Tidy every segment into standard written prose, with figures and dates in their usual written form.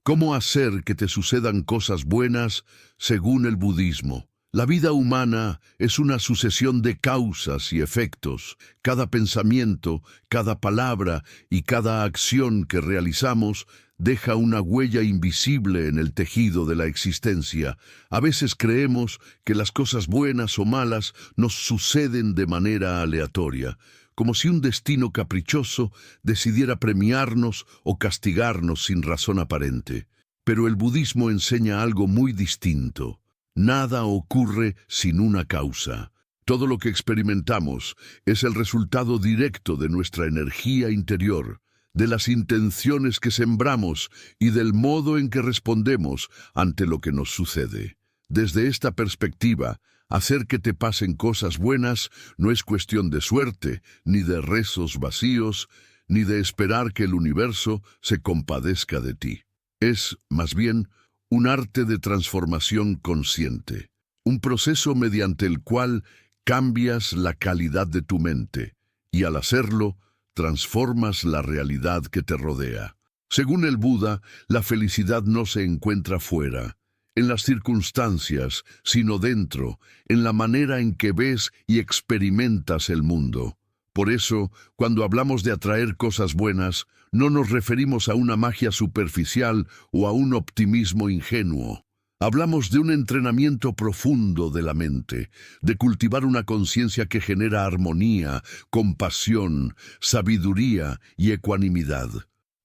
¿Cómo hacer que te sucedan cosas buenas según el budismo? La vida humana es una sucesión de causas y efectos. Cada pensamiento, cada palabra y cada acción que realizamos deja una huella invisible en el tejido de la existencia. A veces creemos que las cosas buenas o malas nos suceden de manera aleatoria, como si un destino caprichoso decidiera premiarnos o castigarnos sin razón aparente. Pero el budismo enseña algo muy distinto. Nada ocurre sin una causa. Todo lo que experimentamos es el resultado directo de nuestra energía interior, de las intenciones que sembramos y del modo en que respondemos ante lo que nos sucede. Desde esta perspectiva, hacer que te pasen cosas buenas no es cuestión de suerte, ni de rezos vacíos, ni de esperar que el universo se compadezca de ti. Es, más bien, un arte de transformación consciente, un proceso mediante el cual cambias la calidad de tu mente y al hacerlo, transformas la realidad que te rodea. Según el Buda, la felicidad no se encuentra fuera, en las circunstancias, sino dentro, en la manera en que ves y experimentas el mundo. Por eso, cuando hablamos de atraer cosas buenas, no nos referimos a una magia superficial o a un optimismo ingenuo. Hablamos de un entrenamiento profundo de la mente, de cultivar una conciencia que genera armonía, compasión, sabiduría y ecuanimidad.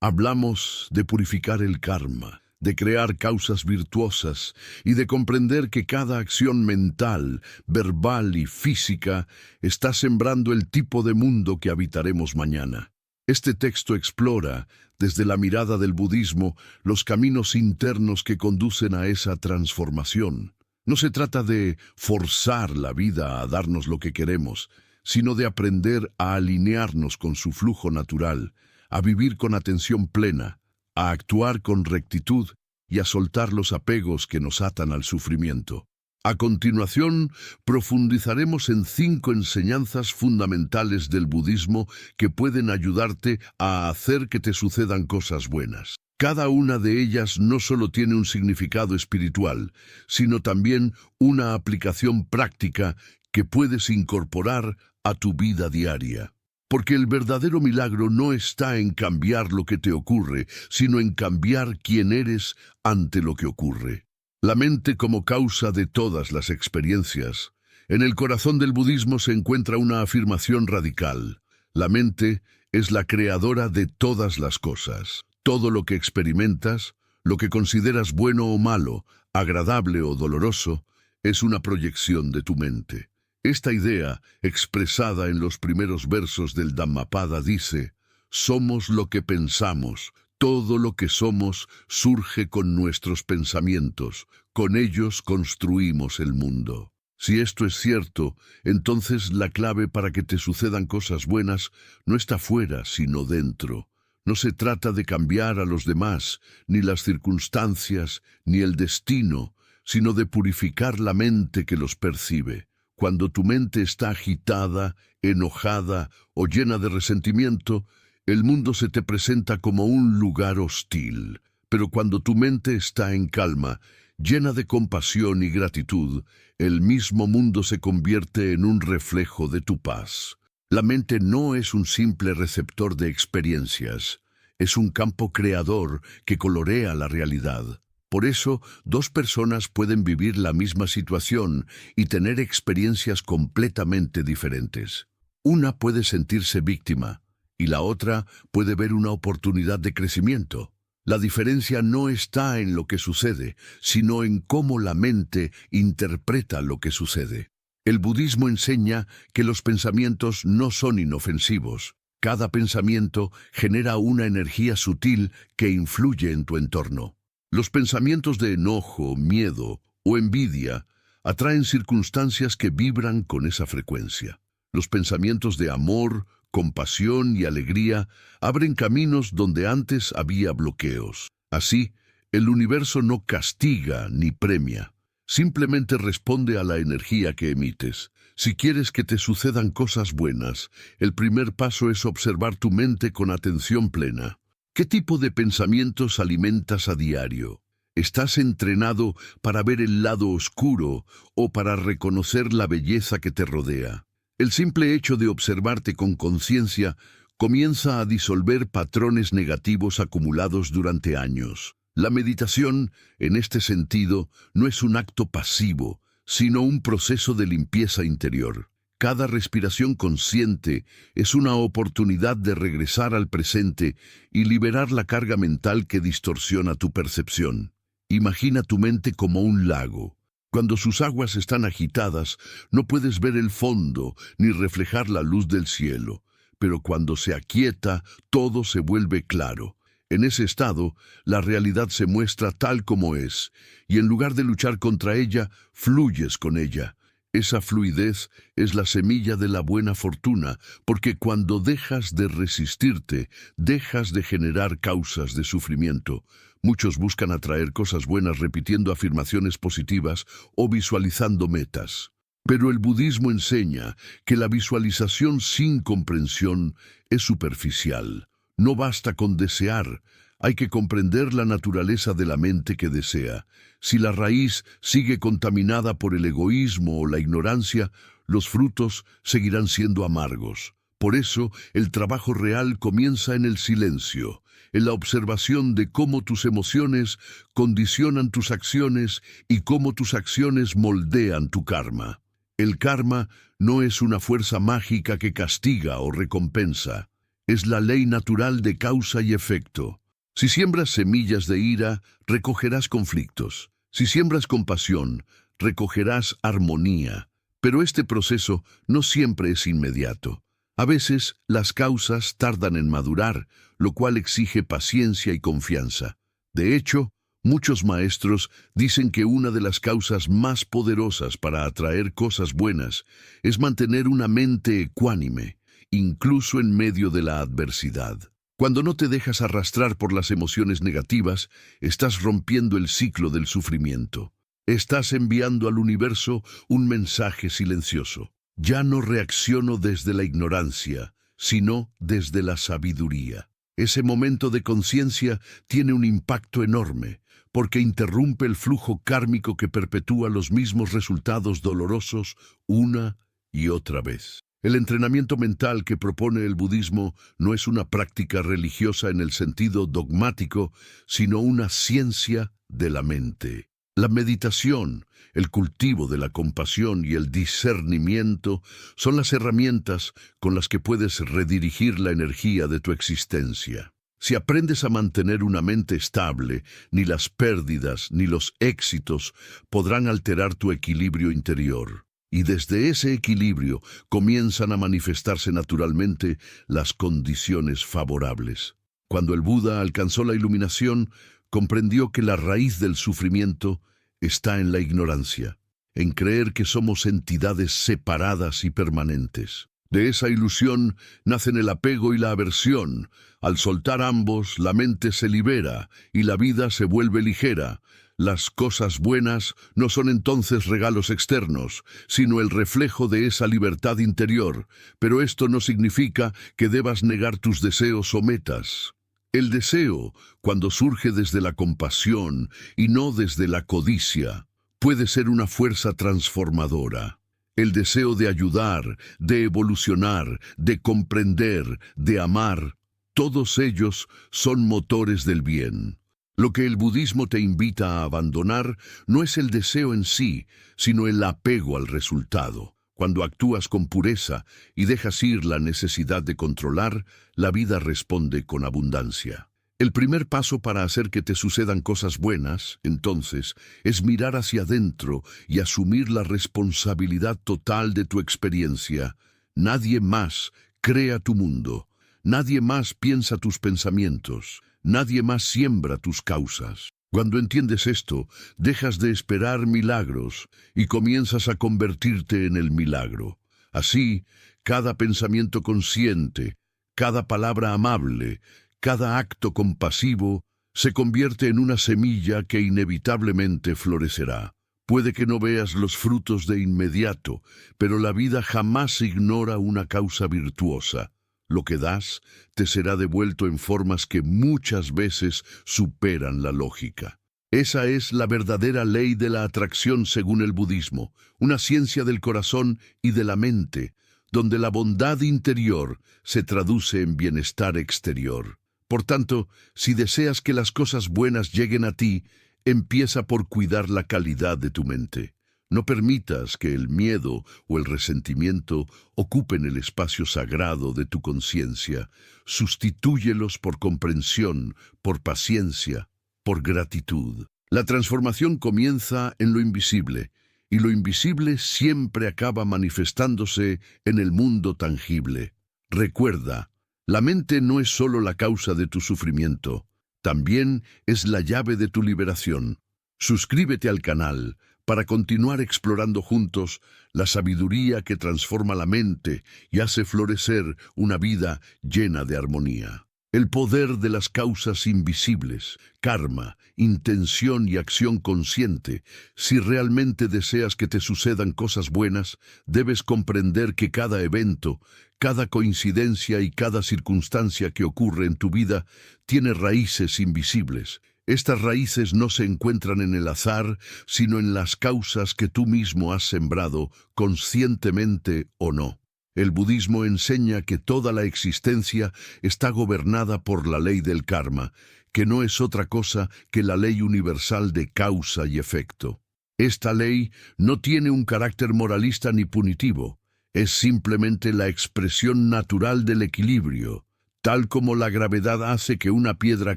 Hablamos de purificar el karma, de crear causas virtuosas y de comprender que cada acción mental, verbal y física está sembrando el tipo de mundo que habitaremos mañana. Este texto explora, desde la mirada del budismo, los caminos internos que conducen a esa transformación. No se trata de forzar la vida a darnos lo que queremos, sino de aprender a alinearnos con su flujo natural, a vivir con atención plena, a actuar con rectitud y a soltar los apegos que nos atan al sufrimiento. A continuación, profundizaremos en 5 enseñanzas fundamentales del budismo que pueden ayudarte a hacer que te sucedan cosas buenas. Cada una de ellas no solo tiene un significado espiritual, sino también una aplicación práctica que puedes incorporar a tu vida diaria. Porque el verdadero milagro no está en cambiar lo que te ocurre, sino en cambiar quién eres ante lo que ocurre. La mente como causa de todas las experiencias. En el corazón del budismo se encuentra una afirmación radical. La mente es la creadora de todas las cosas. Todo lo que experimentas, lo que consideras bueno o malo, agradable o doloroso, es una proyección de tu mente. Esta idea, expresada en los primeros versos del Dhammapada, dice: somos lo que pensamos. Todo lo que somos surge con nuestros pensamientos, con ellos construimos el mundo. Si esto es cierto, entonces la clave para que te sucedan cosas buenas no está fuera, sino dentro. No se trata de cambiar a los demás, ni las circunstancias, ni el destino, sino de purificar la mente que los percibe. Cuando tu mente está agitada, enojada o llena de resentimiento, el mundo se te presenta como un lugar hostil, pero cuando tu mente está en calma, llena de compasión y gratitud, el mismo mundo se convierte en un reflejo de tu paz. La mente no es un simple receptor de experiencias, es un campo creador que colorea la realidad. Por eso, 2 personas pueden vivir la misma situación y tener experiencias completamente diferentes. Una puede sentirse víctima, y la otra puede ver una oportunidad de crecimiento. La diferencia no está en lo que sucede, sino en cómo la mente interpreta lo que sucede. El budismo enseña que los pensamientos no son inofensivos. Cada pensamiento genera una energía sutil que influye en tu entorno. Los pensamientos de enojo, miedo o envidia atraen circunstancias que vibran con esa frecuencia. Los pensamientos de amor, compasión y alegría abren caminos donde antes había bloqueos. Así, el universo no castiga ni premia, simplemente responde a la energía que emites. Si quieres que te sucedan cosas buenas, el primer paso es observar tu mente con atención plena. ¿Qué tipo de pensamientos alimentas a diario? ¿Estás entrenado para ver el lado oscuro o para reconocer la belleza que te rodea? El simple hecho de observarte con conciencia comienza a disolver patrones negativos acumulados durante años. La meditación, en este sentido, no es un acto pasivo, sino un proceso de limpieza interior. Cada respiración consciente es una oportunidad de regresar al presente y liberar la carga mental que distorsiona tu percepción. Imagina tu mente como un lago. Cuando sus aguas están agitadas, no puedes ver el fondo ni reflejar la luz del cielo, pero cuando se aquieta, todo se vuelve claro. En ese estado, la realidad se muestra tal como es, y en lugar de luchar contra ella, fluyes con ella. Esa fluidez es la semilla de la buena fortuna, porque cuando dejas de resistirte, dejas de generar causas de sufrimiento. Muchos buscan atraer cosas buenas repitiendo afirmaciones positivas o visualizando metas. Pero el budismo enseña que la visualización sin comprensión es superficial. No basta con desear, hay que comprender la naturaleza de la mente que desea. Si la raíz sigue contaminada por el egoísmo o la ignorancia, los frutos seguirán siendo amargos. Por eso, el trabajo real comienza en el silencio, en la observación de cómo tus emociones condicionan tus acciones y cómo tus acciones moldean tu karma. El karma no es una fuerza mágica que castiga o recompensa. Es la ley natural de causa y efecto. Si siembras semillas de ira, recogerás conflictos. Si siembras compasión, recogerás armonía. Pero este proceso no siempre es inmediato. A veces, las causas tardan en madurar, lo cual exige paciencia y confianza. De hecho, muchos maestros dicen que una de las causas más poderosas para atraer cosas buenas es mantener una mente ecuánime, incluso en medio de la adversidad. Cuando no te dejas arrastrar por las emociones negativas, estás rompiendo el ciclo del sufrimiento. Estás enviando al universo un mensaje silencioso. Ya no reacciono desde la ignorancia, sino desde la sabiduría. Ese momento de conciencia tiene un impacto enorme, porque interrumpe el flujo kármico que perpetúa los mismos resultados dolorosos una y otra vez. El entrenamiento mental que propone el budismo no es una práctica religiosa en el sentido dogmático, sino una ciencia de la mente. La meditación, el cultivo de la compasión y el discernimiento son las herramientas con las que puedes redirigir la energía de tu existencia. Si aprendes a mantener una mente estable, ni las pérdidas ni los éxitos podrán alterar tu equilibrio interior. Y desde ese equilibrio comienzan a manifestarse naturalmente las condiciones favorables. Cuando el Buda alcanzó la iluminación, comprendió que la raíz del sufrimiento está en la ignorancia, en creer que somos entidades separadas y permanentes. De esa ilusión nacen el apego y la aversión. Al soltar ambos, la mente se libera y la vida se vuelve ligera. Las cosas buenas no son entonces regalos externos, sino el reflejo de esa libertad interior, pero esto no significa que debas negar tus deseos o metas. El deseo, cuando surge desde la compasión y no desde la codicia, puede ser una fuerza transformadora. El deseo de ayudar, de evolucionar, de comprender, de amar, todos ellos son motores del bien. Lo que el budismo te invita a abandonar no es el deseo en sí, sino el apego al resultado. Cuando actúas con pureza y dejas ir la necesidad de controlar, la vida responde con abundancia. El primer paso para hacer que te sucedan cosas buenas, entonces, es mirar hacia adentro y asumir la responsabilidad total de tu experiencia. Nadie más crea tu mundo. Nadie más piensa tus pensamientos. Nadie más siembra tus causas. Cuando entiendes esto, dejas de esperar milagros y comienzas a convertirte en el milagro. Así, cada pensamiento consciente, cada palabra amable, cada acto compasivo, se convierte en una semilla que inevitablemente florecerá. Puede que no veas los frutos de inmediato, pero la vida jamás ignora una causa virtuosa. Lo que das te será devuelto en formas que muchas veces superan la lógica. Esa es la verdadera ley de la atracción según el budismo, una ciencia del corazón y de la mente, donde la bondad interior se traduce en bienestar exterior. Por tanto, si deseas que las cosas buenas lleguen a ti, empieza por cuidar la calidad de tu mente. No permitas que el miedo o el resentimiento ocupen el espacio sagrado de tu conciencia. Sustitúyelos por comprensión, por paciencia, por gratitud. La transformación comienza en lo invisible, y lo invisible siempre acaba manifestándose en el mundo tangible. Recuerda, la mente no es solo la causa de tu sufrimiento, también es la llave de tu liberación. Suscríbete al canal para continuar explorando juntos la sabiduría que transforma la mente y hace florecer una vida llena de armonía. El poder de las causas invisibles, karma, intención y acción consciente. Si realmente deseas que te sucedan cosas buenas, debes comprender que cada evento, cada coincidencia y cada circunstancia que ocurre en tu vida tiene raíces invisibles. Estas raíces no se encuentran en el azar, sino en las causas que tú mismo has sembrado, conscientemente o no. El budismo enseña que toda la existencia está gobernada por la ley del karma, que no es otra cosa que la ley universal de causa y efecto. Esta ley no tiene un carácter moralista ni punitivo, es simplemente la expresión natural del equilibrio. Tal como la gravedad hace que una piedra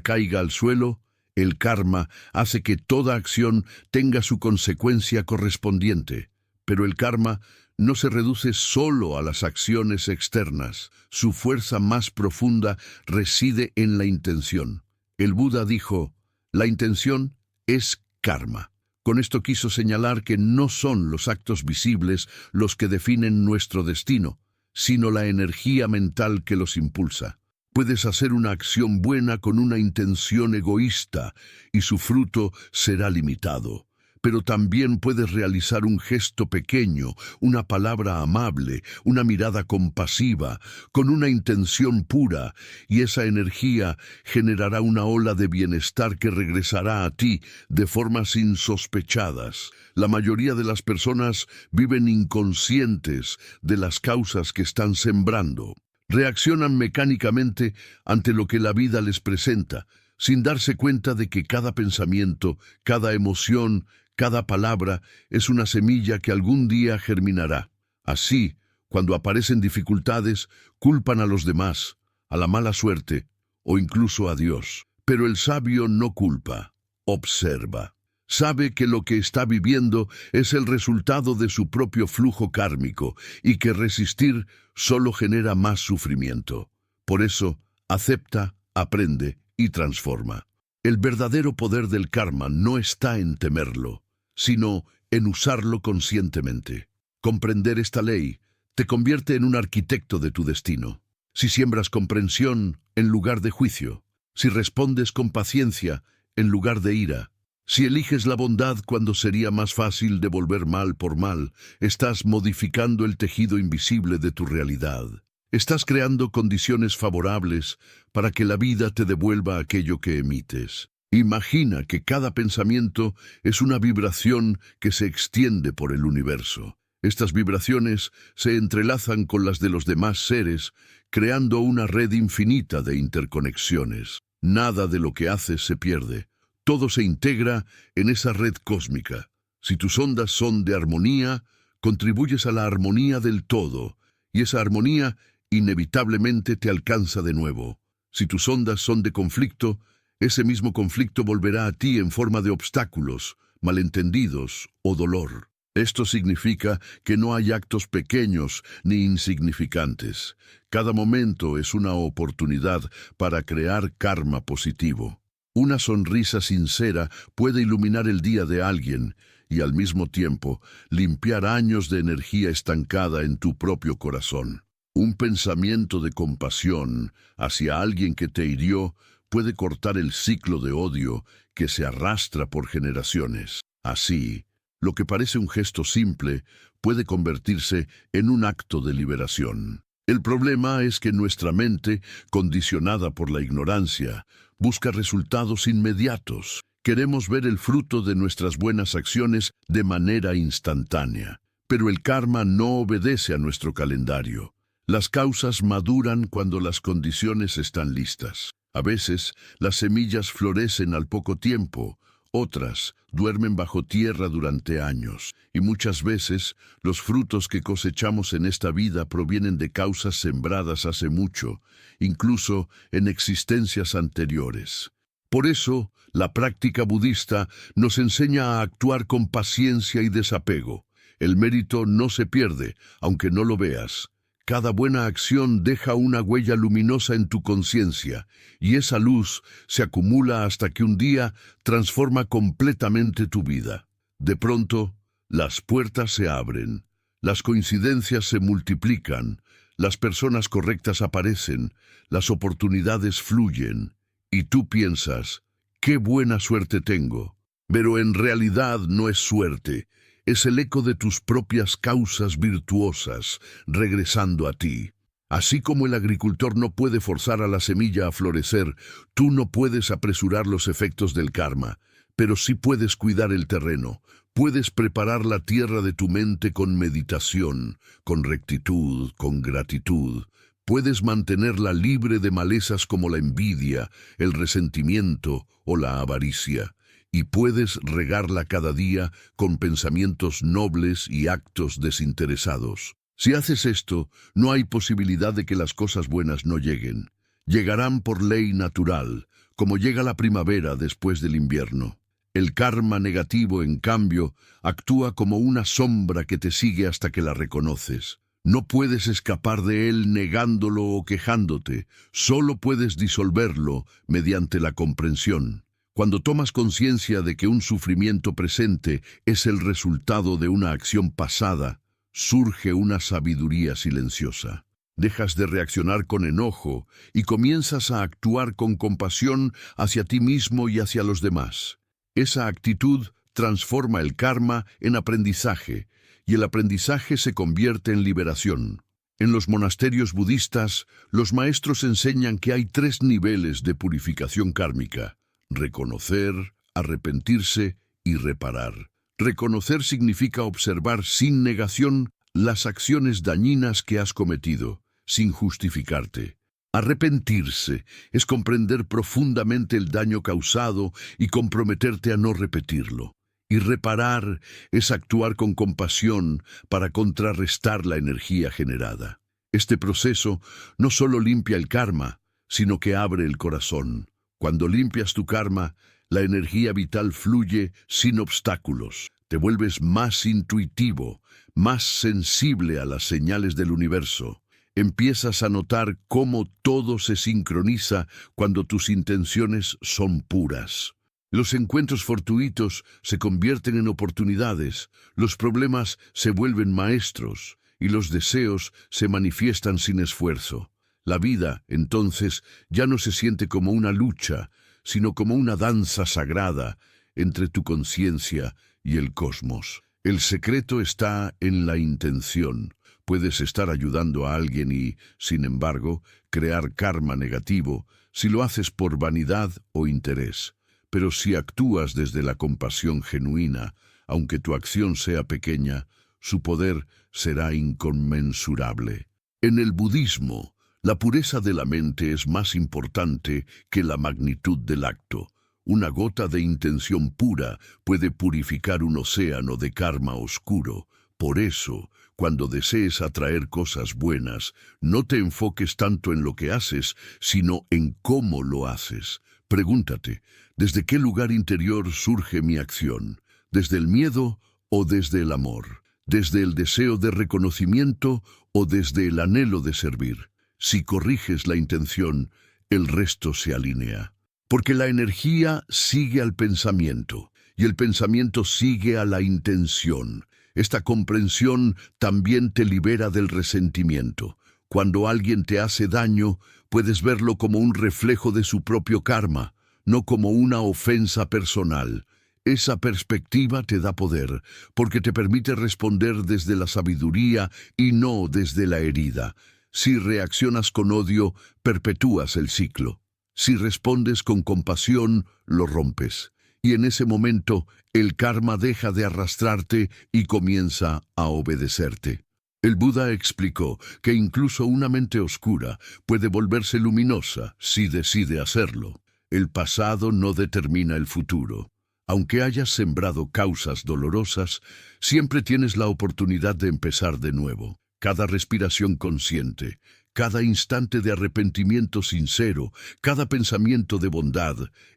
caiga al suelo, el karma hace que toda acción tenga su consecuencia correspondiente. Pero el karma no se reduce solo a las acciones externas. Su fuerza más profunda reside en la intención. El Buda dijo, la intención es karma. Con esto quiso señalar que no son los actos visibles los que definen nuestro destino, sino la energía mental que los impulsa. Puedes hacer una acción buena con una intención egoísta y su fruto será limitado. Pero también puedes realizar un gesto pequeño, una palabra amable, una mirada compasiva, con una intención pura, y esa energía generará una ola de bienestar que regresará a ti de formas insospechadas. La mayoría de las personas viven inconscientes de las causas que están sembrando. Reaccionan mecánicamente ante lo que la vida les presenta, sin darse cuenta de que cada pensamiento, cada emoción, cada palabra es una semilla que algún día germinará. Así, cuando aparecen dificultades, culpan a los demás, a la mala suerte o incluso a Dios. Pero el sabio no culpa, observa. Sabe que lo que está viviendo es el resultado de su propio flujo kármico y que resistir solo genera más sufrimiento. Por eso, acepta, aprende y transforma. El verdadero poder del karma no está en temerlo, sino en usarlo conscientemente. Comprender esta ley te convierte en un arquitecto de tu destino. Si siembras comprensión en lugar de juicio, si respondes con paciencia en lugar de ira, si eliges la bondad cuando sería más fácil devolver mal por mal, estás modificando el tejido invisible de tu realidad. Estás creando condiciones favorables para que la vida te devuelva aquello que emites. Imagina que cada pensamiento es una vibración que se extiende por el universo. Estas vibraciones se entrelazan con las de los demás seres, creando una red infinita de interconexiones. Nada de lo que haces se pierde. Todo se integra en esa red cósmica. Si tus ondas son de armonía, contribuyes a la armonía del todo, y esa armonía inevitablemente te alcanza de nuevo. Si tus ondas son de conflicto, ese mismo conflicto volverá a ti en forma de obstáculos, malentendidos o dolor. Esto significa que no hay actos pequeños ni insignificantes. Cada momento es una oportunidad para crear karma positivo. Una sonrisa sincera puede iluminar el día de alguien y al mismo tiempo limpiar años de energía estancada en tu propio corazón. Un pensamiento de compasión hacia alguien que te hirió puede cortar el ciclo de odio que se arrastra por generaciones. Así, lo que parece un gesto simple puede convertirse en un acto de liberación. El problema es que nuestra mente, condicionada por la ignorancia, busca resultados inmediatos. Queremos ver el fruto de nuestras buenas acciones de manera instantánea. Pero el karma no obedece a nuestro calendario. Las causas maduran cuando las condiciones están listas. A veces, las semillas florecen al poco tiempo, otras duermen bajo tierra durante años, y muchas veces los frutos que cosechamos en esta vida provienen de causas sembradas hace mucho, incluso en existencias anteriores. Por eso, la práctica budista nos enseña a actuar con paciencia y desapego. El mérito no se pierde, aunque no lo veas. Cada buena acción deja una huella luminosa en tu conciencia, y esa luz se acumula hasta que un día transforma completamente tu vida. De pronto, las puertas se abren, las coincidencias se multiplican, las personas correctas aparecen, las oportunidades fluyen, y tú piensas, ¡qué buena suerte tengo! Pero en realidad no es suerte. Es el eco de tus propias causas virtuosas regresando a ti. Así como el agricultor no puede forzar a la semilla a florecer, tú no puedes apresurar los efectos del karma, pero sí puedes cuidar el terreno. Puedes preparar la tierra de tu mente con meditación, con rectitud, con gratitud. Puedes mantenerla libre de malezas como la envidia, el resentimiento o la avaricia. Y puedes regarla cada día con pensamientos nobles y actos desinteresados. Si haces esto, no hay posibilidad de que las cosas buenas no lleguen. Llegarán por ley natural, como llega la primavera después del invierno. El karma negativo, en cambio, actúa como una sombra que te sigue hasta que la reconoces. No puedes escapar de él negándolo o quejándote, solo puedes disolverlo mediante la comprensión. Cuando tomas conciencia de que un sufrimiento presente es el resultado de una acción pasada, surge una sabiduría silenciosa. Dejas de reaccionar con enojo y comienzas a actuar con compasión hacia ti mismo y hacia los demás. Esa actitud transforma el karma en aprendizaje, y el aprendizaje se convierte en liberación. En los monasterios budistas, los maestros enseñan que hay 3 niveles de purificación kármica: reconocer, arrepentirse y reparar. Reconocer significa observar sin negación las acciones dañinas que has cometido, sin justificarte. Arrepentirse es comprender profundamente el daño causado y comprometerte a no repetirlo. Y reparar es actuar con compasión para contrarrestar la energía generada. Este proceso no solo limpia el karma, sino que abre el corazón. Cuando limpias tu karma, la energía vital fluye sin obstáculos. Te vuelves más intuitivo, más sensible a las señales del universo. Empiezas a notar cómo todo se sincroniza cuando tus intenciones son puras. Los encuentros fortuitos se convierten en oportunidades, los problemas se vuelven maestros y los deseos se manifiestan sin esfuerzo. La vida, entonces, ya no se siente como una lucha, sino como una danza sagrada entre tu conciencia y el cosmos. El secreto está en la intención. Puedes estar ayudando a alguien y, sin embargo, crear karma negativo si lo haces por vanidad o interés. Pero si actúas desde la compasión genuina, aunque tu acción sea pequeña, su poder será inconmensurable. En el budismo, la pureza de la mente es más importante que la magnitud del acto. Una gota de intención pura puede purificar un océano de karma oscuro. Por eso, cuando desees atraer cosas buenas, no te enfoques tanto en lo que haces, sino en cómo lo haces. Pregúntate, ¿desde qué lugar interior surge mi acción? ¿Desde el miedo o desde el amor? ¿Desde el deseo de reconocimiento o desde el anhelo de servir? Si corriges la intención, el resto se alinea. Porque la energía sigue al pensamiento, y el pensamiento sigue a la intención. Esta comprensión también te libera del resentimiento. Cuando alguien te hace daño, puedes verlo como un reflejo de su propio karma, no como una ofensa personal. Esa perspectiva te da poder, porque te permite responder desde la sabiduría y no desde la herida. Si reaccionas con odio, perpetúas el ciclo. Si respondes con compasión, lo rompes. Y en ese momento, el karma deja de arrastrarte y comienza a obedecerte. El Buda explicó que incluso una mente oscura puede volverse luminosa si decide hacerlo. El pasado no determina el futuro. Aunque hayas sembrado causas dolorosas, siempre tienes la oportunidad de empezar de nuevo. Cada respiración consciente, cada instante de arrepentimiento sincero, cada pensamiento de bondad,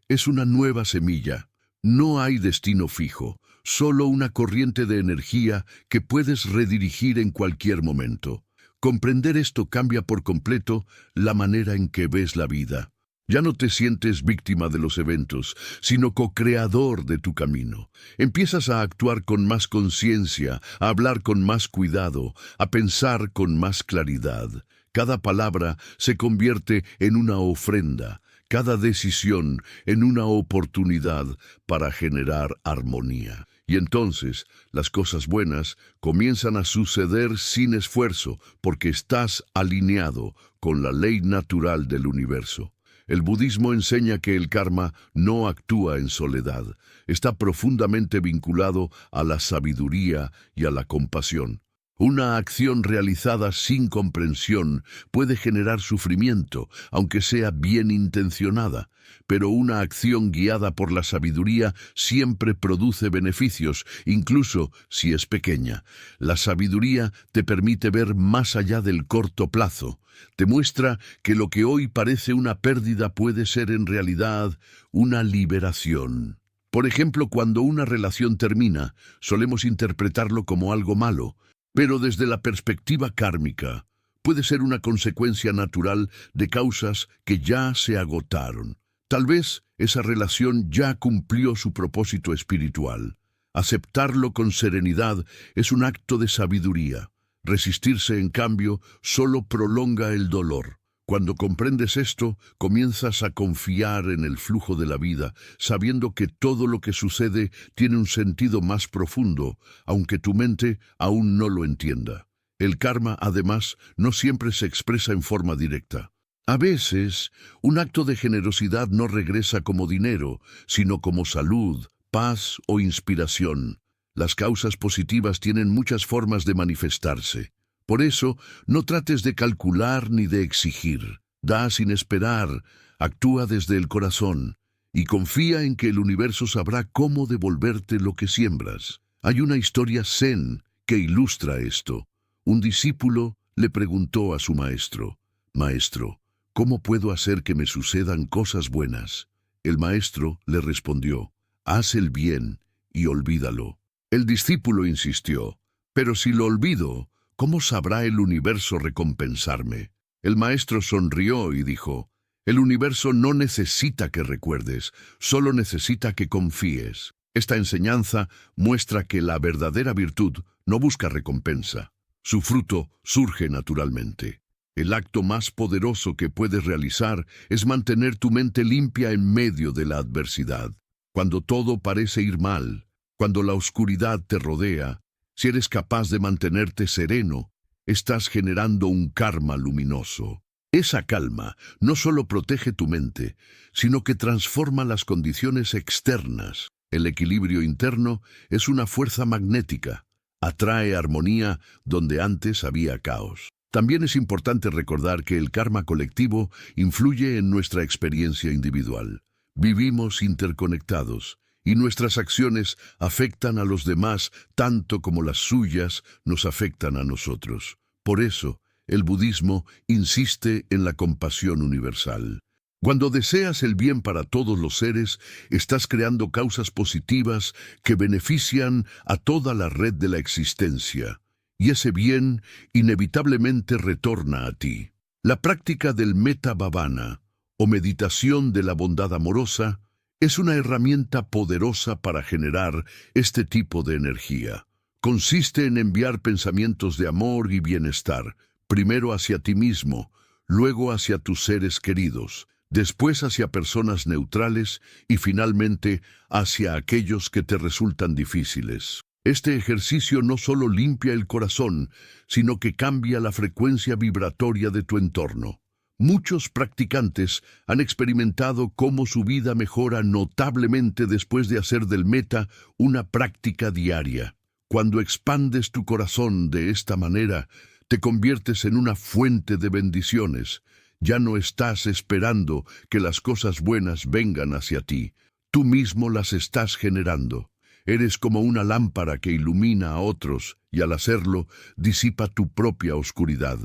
es una nueva semilla. No hay destino fijo, solo una corriente de energía que puedes redirigir en cualquier momento. Comprender esto cambia por completo la manera en que ves la vida. Ya no te sientes víctima de los eventos, sino co-creador de tu camino. Empiezas a actuar con más conciencia, a hablar con más cuidado, a pensar con más claridad. Cada palabra se convierte en una ofrenda, cada decisión en una oportunidad para generar armonía. Y entonces las cosas buenas comienzan a suceder sin esfuerzo, porque estás alineado con la ley natural del universo. El budismo enseña que el karma no actúa en soledad, está profundamente vinculado a la sabiduría y a la compasión. Una acción realizada sin comprensión puede generar sufrimiento, aunque sea bien intencionada, pero una acción guiada por la sabiduría siempre produce beneficios, incluso si es pequeña. La sabiduría te permite ver más allá del corto plazo. Te muestra que lo que hoy parece una pérdida puede ser en realidad una liberación. Por ejemplo, cuando una relación termina, solemos interpretarlo como algo malo, pero desde la perspectiva kármica, puede ser una consecuencia natural de causas que ya se agotaron. Tal vez esa relación ya cumplió su propósito espiritual. Aceptarlo con serenidad es un acto de sabiduría. Resistirse, en cambio, solo prolonga el dolor. Cuando comprendes esto, comienzas a confiar en el flujo de la vida, sabiendo que todo lo que sucede tiene un sentido más profundo, aunque tu mente aún no lo entienda. El karma, además, no siempre se expresa en forma directa. A veces, un acto de generosidad no regresa como dinero, sino como salud, paz o inspiración. Las causas positivas tienen muchas formas de manifestarse. Por eso, no trates de calcular ni de exigir. Da sin esperar, actúa desde el corazón y confía en que el universo sabrá cómo devolverte lo que siembras. Hay una historia zen que ilustra esto. Un discípulo le preguntó a su maestro: «Maestro, ¿cómo puedo hacer que me sucedan cosas buenas?». El maestro le respondió: «Haz el bien y olvídalo». El discípulo insistió: «Pero si lo olvido, ¿cómo sabrá el universo recompensarme?». El maestro sonrió y dijo: «El universo no necesita que recuerdes, solo necesita que confíes». Esta enseñanza muestra que la verdadera virtud no busca recompensa. Su fruto surge naturalmente. El acto más poderoso que puedes realizar es mantener tu mente limpia en medio de la adversidad. Cuando todo parece ir mal, cuando la oscuridad te rodea, si eres capaz de mantenerte sereno, estás generando un karma luminoso. Esa calma no solo protege tu mente, sino que transforma las condiciones externas. El equilibrio interno es una fuerza magnética. Atrae armonía donde antes había caos. También es importante recordar que el karma colectivo influye en nuestra experiencia individual. Vivimos interconectados, y nuestras acciones afectan a los demás tanto como las suyas nos afectan a nosotros. Por eso, el budismo insiste en la compasión universal. Cuando deseas el bien para todos los seres, estás creando causas positivas que benefician a toda la red de la existencia, y ese bien inevitablemente retorna a ti. La práctica del Metta Bhavana, o meditación de la bondad amorosa, es una herramienta poderosa para generar este tipo de energía. Consiste en enviar pensamientos de amor y bienestar, primero hacia ti mismo, luego hacia tus seres queridos, después hacia personas neutrales y finalmente hacia aquellos que te resultan difíciles. Este ejercicio no solo limpia el corazón, sino que cambia la frecuencia vibratoria de tu entorno. Muchos practicantes han experimentado cómo su vida mejora notablemente después de hacer del meta una práctica diaria. Cuando expandes tu corazón de esta manera, te conviertes en una fuente de bendiciones. Ya no estás esperando que las cosas buenas vengan hacia ti. Tú mismo las estás generando. Eres como una lámpara que ilumina a otros y al hacerlo disipa tu propia oscuridad.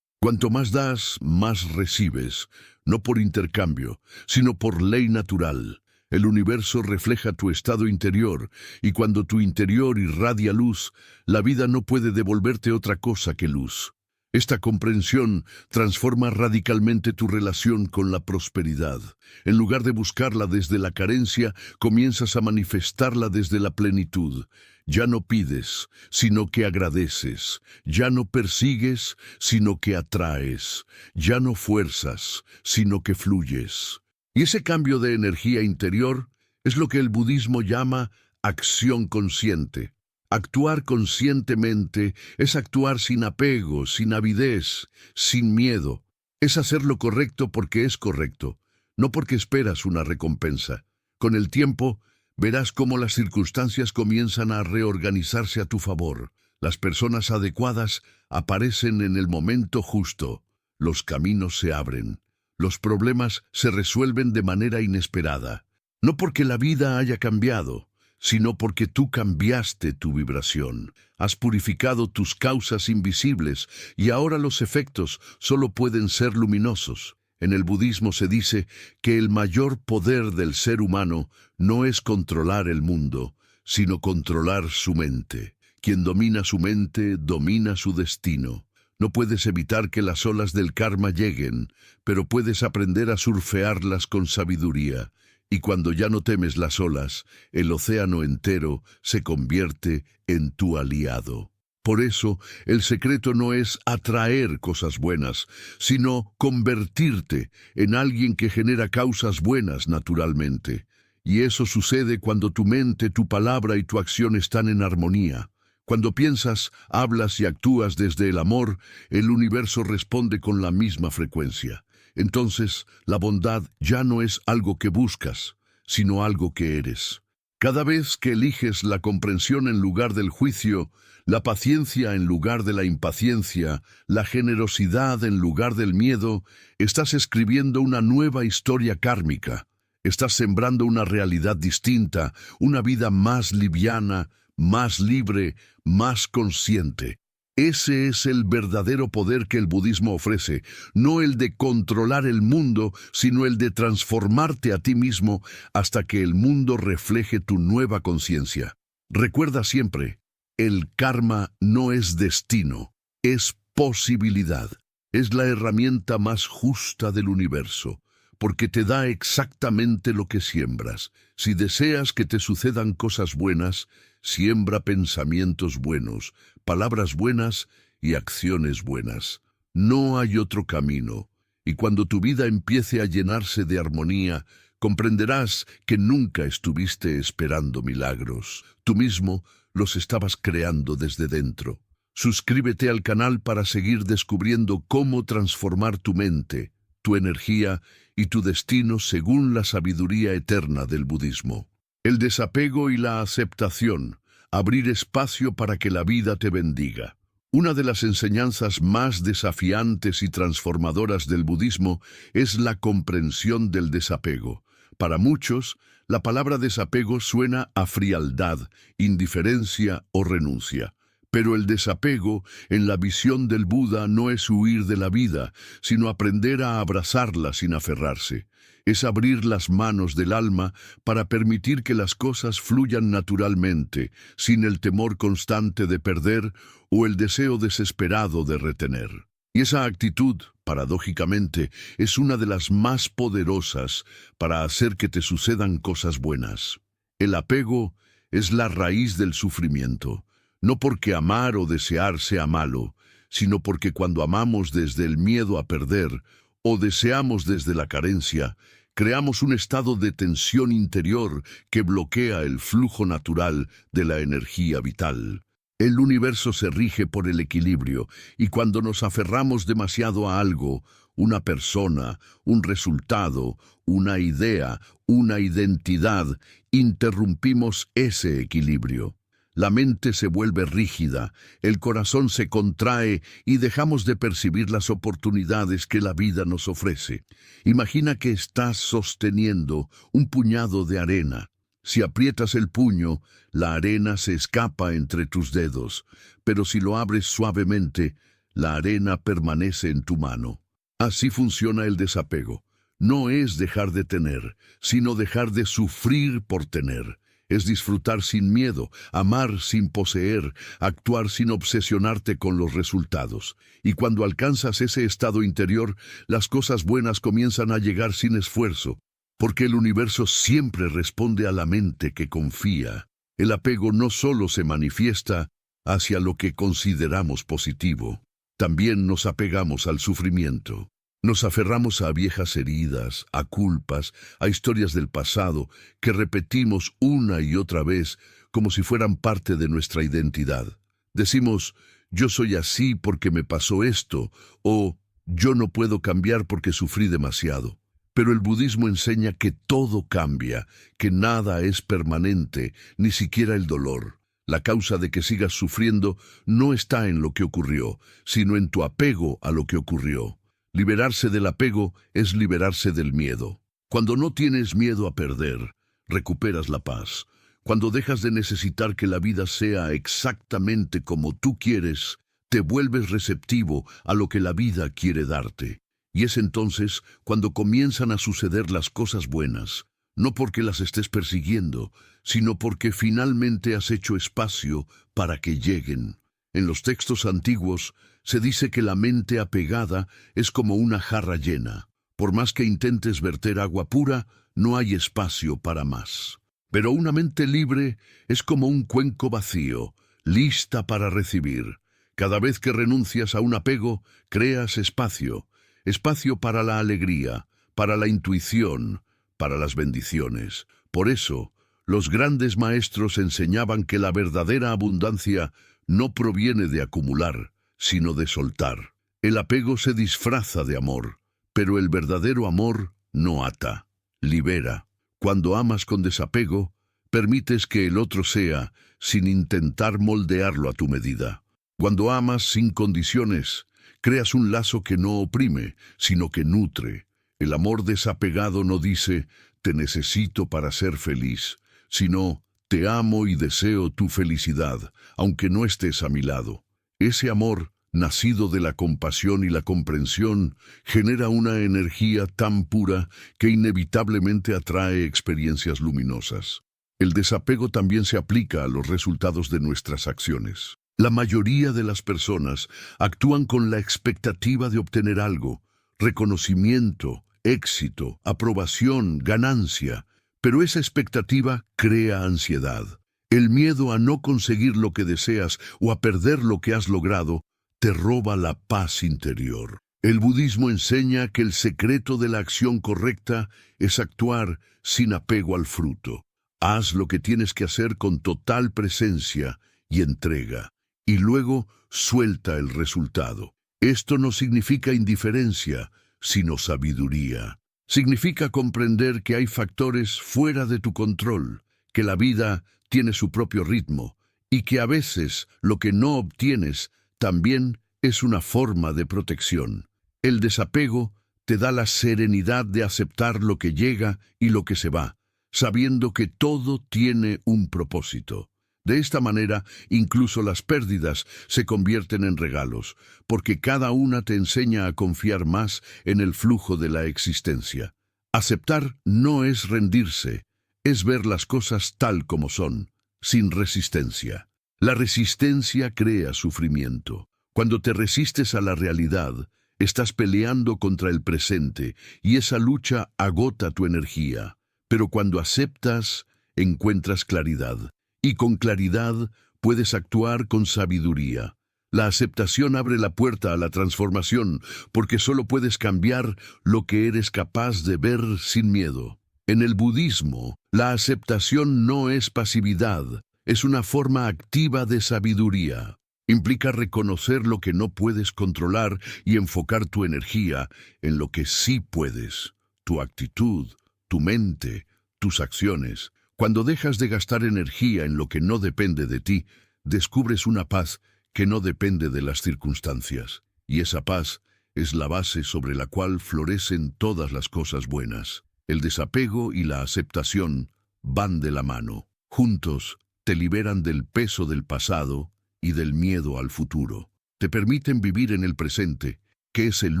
Cuanto más das, más recibes, no por intercambio, sino por ley natural. El universo refleja tu estado interior, y cuando tu interior irradia luz, la vida no puede devolverte otra cosa que luz. Esta comprensión transforma radicalmente tu relación con la prosperidad. En lugar de buscarla desde la carencia, comienzas a manifestarla desde la plenitud. Ya no pides, sino que agradeces. Ya no persigues, sino que atraes. Ya no fuerzas, sino que fluyes. Y ese cambio de energía interior es lo que el budismo llama acción consciente. Actuar conscientemente es actuar sin apego, sin avidez, sin miedo. Es hacer lo correcto porque es correcto, no porque esperas una recompensa. Con el tiempo, verás cómo las circunstancias comienzan a reorganizarse a tu favor. Las personas adecuadas aparecen en el momento justo. Los caminos se abren. Los problemas se resuelven de manera inesperada. No porque la vida haya cambiado, sino porque tú cambiaste tu vibración. Has purificado tus causas invisibles y ahora los efectos solo pueden ser luminosos. En el budismo se dice que el mayor poder del ser humano no es controlar el mundo, sino controlar su mente. Quien domina su mente, domina su destino. No puedes evitar que las olas del karma lleguen, pero puedes aprender a surfearlas con sabiduría. Y cuando ya no temes las olas, el océano entero se convierte en tu aliado. Por eso, el secreto no es atraer cosas buenas, sino convertirte en alguien que genera causas buenas naturalmente. Y eso sucede cuando tu mente, tu palabra y tu acción están en armonía. Cuando piensas, hablas y actúas desde el amor, el universo responde con la misma frecuencia. Entonces, la bondad ya no es algo que buscas, sino algo que eres. Cada vez que eliges la comprensión en lugar del juicio, la paciencia en lugar de la impaciencia, la generosidad en lugar del miedo, estás escribiendo una nueva historia kármica. Estás sembrando una realidad distinta, una vida más liviana, más libre, más consciente. Ese es el verdadero poder que el budismo ofrece, no el de controlar el mundo, sino el de transformarte a ti mismo hasta que el mundo refleje tu nueva conciencia. Recuerda siempre, el karma no es destino, es posibilidad. Es la herramienta más justa del universo, porque te da exactamente lo que siembras. Si deseas que te sucedan cosas buenas, siembra pensamientos buenos, palabras buenas y acciones buenas. No hay otro camino, y cuando tu vida empiece a llenarse de armonía, comprenderás que nunca estuviste esperando milagros. Tú mismo los estabas creando desde dentro. Suscríbete al canal para seguir descubriendo cómo transformar tu mente, tu energía y tu destino según la sabiduría eterna del budismo. El desapego y la aceptación, abrir espacio para que la vida te bendiga. Una de las enseñanzas más desafiantes y transformadoras del budismo es la comprensión del desapego. Para muchos, la palabra desapego suena a frialdad, indiferencia o renuncia. Pero el desapego, en la visión del Buda, no es huir de la vida, sino aprender a abrazarla sin aferrarse. Es abrir las manos del alma para permitir que las cosas fluyan naturalmente, sin el temor constante de perder o el deseo desesperado de retener. Y esa actitud, paradójicamente, es una de las más poderosas para hacer que te sucedan cosas buenas. El apego es la raíz del sufrimiento. No porque amar o desear sea malo, sino porque cuando amamos desde el miedo a perder o deseamos desde la carencia, Creamos un estado de tensión interior que bloquea el flujo natural de la energía vital. El universo se rige por el equilibrio, y cuando nos aferramos demasiado a algo, una persona, un resultado, una idea, una identidad, interrumpimos ese equilibrio. La mente se vuelve rígida, el corazón se contrae y dejamos de percibir las oportunidades que la vida nos ofrece. Imagina que estás sosteniendo un puñado de arena. Si aprietas el puño, la arena se escapa entre tus dedos, pero si lo abres suavemente, la arena permanece en tu mano. Así funciona el desapego. No es dejar de tener, sino dejar de sufrir por tener. Es disfrutar sin miedo, amar sin poseer, actuar sin obsesionarte con los resultados. Y cuando alcanzas ese estado interior, las cosas buenas comienzan a llegar sin esfuerzo, porque el universo siempre responde a la mente que confía. El apego no solo se manifiesta hacia lo que consideramos positivo, también nos apegamos al sufrimiento. Nos aferramos a viejas heridas, a culpas, a historias del pasado que repetimos una y otra vez como si fueran parte de nuestra identidad. Decimos, yo soy así porque me pasó esto, o yo no puedo cambiar porque sufrí demasiado. Pero el budismo enseña que todo cambia, que nada es permanente, ni siquiera el dolor. La causa de que sigas sufriendo no está en lo que ocurrió, sino en tu apego a lo que ocurrió. Liberarse del apego es liberarse del miedo. Cuando no tienes miedo a perder, recuperas la paz. Cuando dejas de necesitar que la vida sea exactamente como tú quieres, te vuelves receptivo a lo que la vida quiere darte. Y es entonces cuando comienzan a suceder las cosas buenas, no porque las estés persiguiendo, sino porque finalmente has hecho espacio para que lleguen. En los textos antiguos se dice que la mente apegada es como una jarra llena. Por más que intentes verter agua pura, no hay espacio para más. Pero una mente libre es como un cuenco vacío, lista para recibir. Cada vez que renuncias a un apego, creas espacio. Espacio para la alegría, para la intuición, para las bendiciones. Por eso, los grandes maestros enseñaban que la verdadera abundancia no proviene de acumular, sino de soltar. El apego se disfraza de amor, pero el verdadero amor no ata, libera. Cuando amas con desapego, permites que el otro sea, sin intentar moldearlo a tu medida. Cuando amas sin condiciones, creas un lazo que no oprime, sino que nutre. El amor desapegado no dice, te necesito para ser feliz, sino, te amo y deseo tu felicidad, aunque no estés a mi lado. Ese amor, nacido de la compasión y la comprensión, genera una energía tan pura que inevitablemente atrae experiencias luminosas. El desapego también se aplica a los resultados de nuestras acciones. La mayoría de las personas actúan con la expectativa de obtener algo, reconocimiento, éxito, aprobación, ganancia, pero esa expectativa crea ansiedad. El miedo a no conseguir lo que deseas o a perder lo que has logrado te roba la paz interior. El budismo enseña que el secreto de la acción correcta es actuar sin apego al fruto. Haz lo que tienes que hacer con total presencia y entrega, y luego suelta el resultado. Esto no significa indiferencia, sino sabiduría. Significa comprender que hay factores fuera de tu control, que la vida tiene su propio ritmo, y que a veces lo que no obtienes también es una forma de protección. El desapego te da la serenidad de aceptar lo que llega y lo que se va, sabiendo que todo tiene un propósito. De esta manera, incluso las pérdidas se convierten en regalos, porque cada una te enseña a confiar más en el flujo de la existencia. Aceptar no es rendirse, es ver las cosas tal como son, sin resistencia. La resistencia crea sufrimiento. Cuando te resistes a la realidad, estás peleando contra el presente y esa lucha agota tu energía. Pero cuando aceptas, encuentras claridad. Y con claridad puedes actuar con sabiduría. La aceptación abre la puerta a la transformación, porque solo puedes cambiar lo que eres capaz de ver sin miedo. En el budismo, la aceptación no es pasividad, es una forma activa de sabiduría. Implica reconocer lo que no puedes controlar y enfocar tu energía en lo que sí puedes, tu actitud, tu mente, tus acciones. Cuando dejas de gastar energía en lo que no depende de ti, descubres una paz que no depende de las circunstancias. Y esa paz es la base sobre la cual florecen todas las cosas buenas. El desapego y la aceptación van de la mano. Juntos, te liberan del peso del pasado y del miedo al futuro. Te permiten vivir en el presente, que es el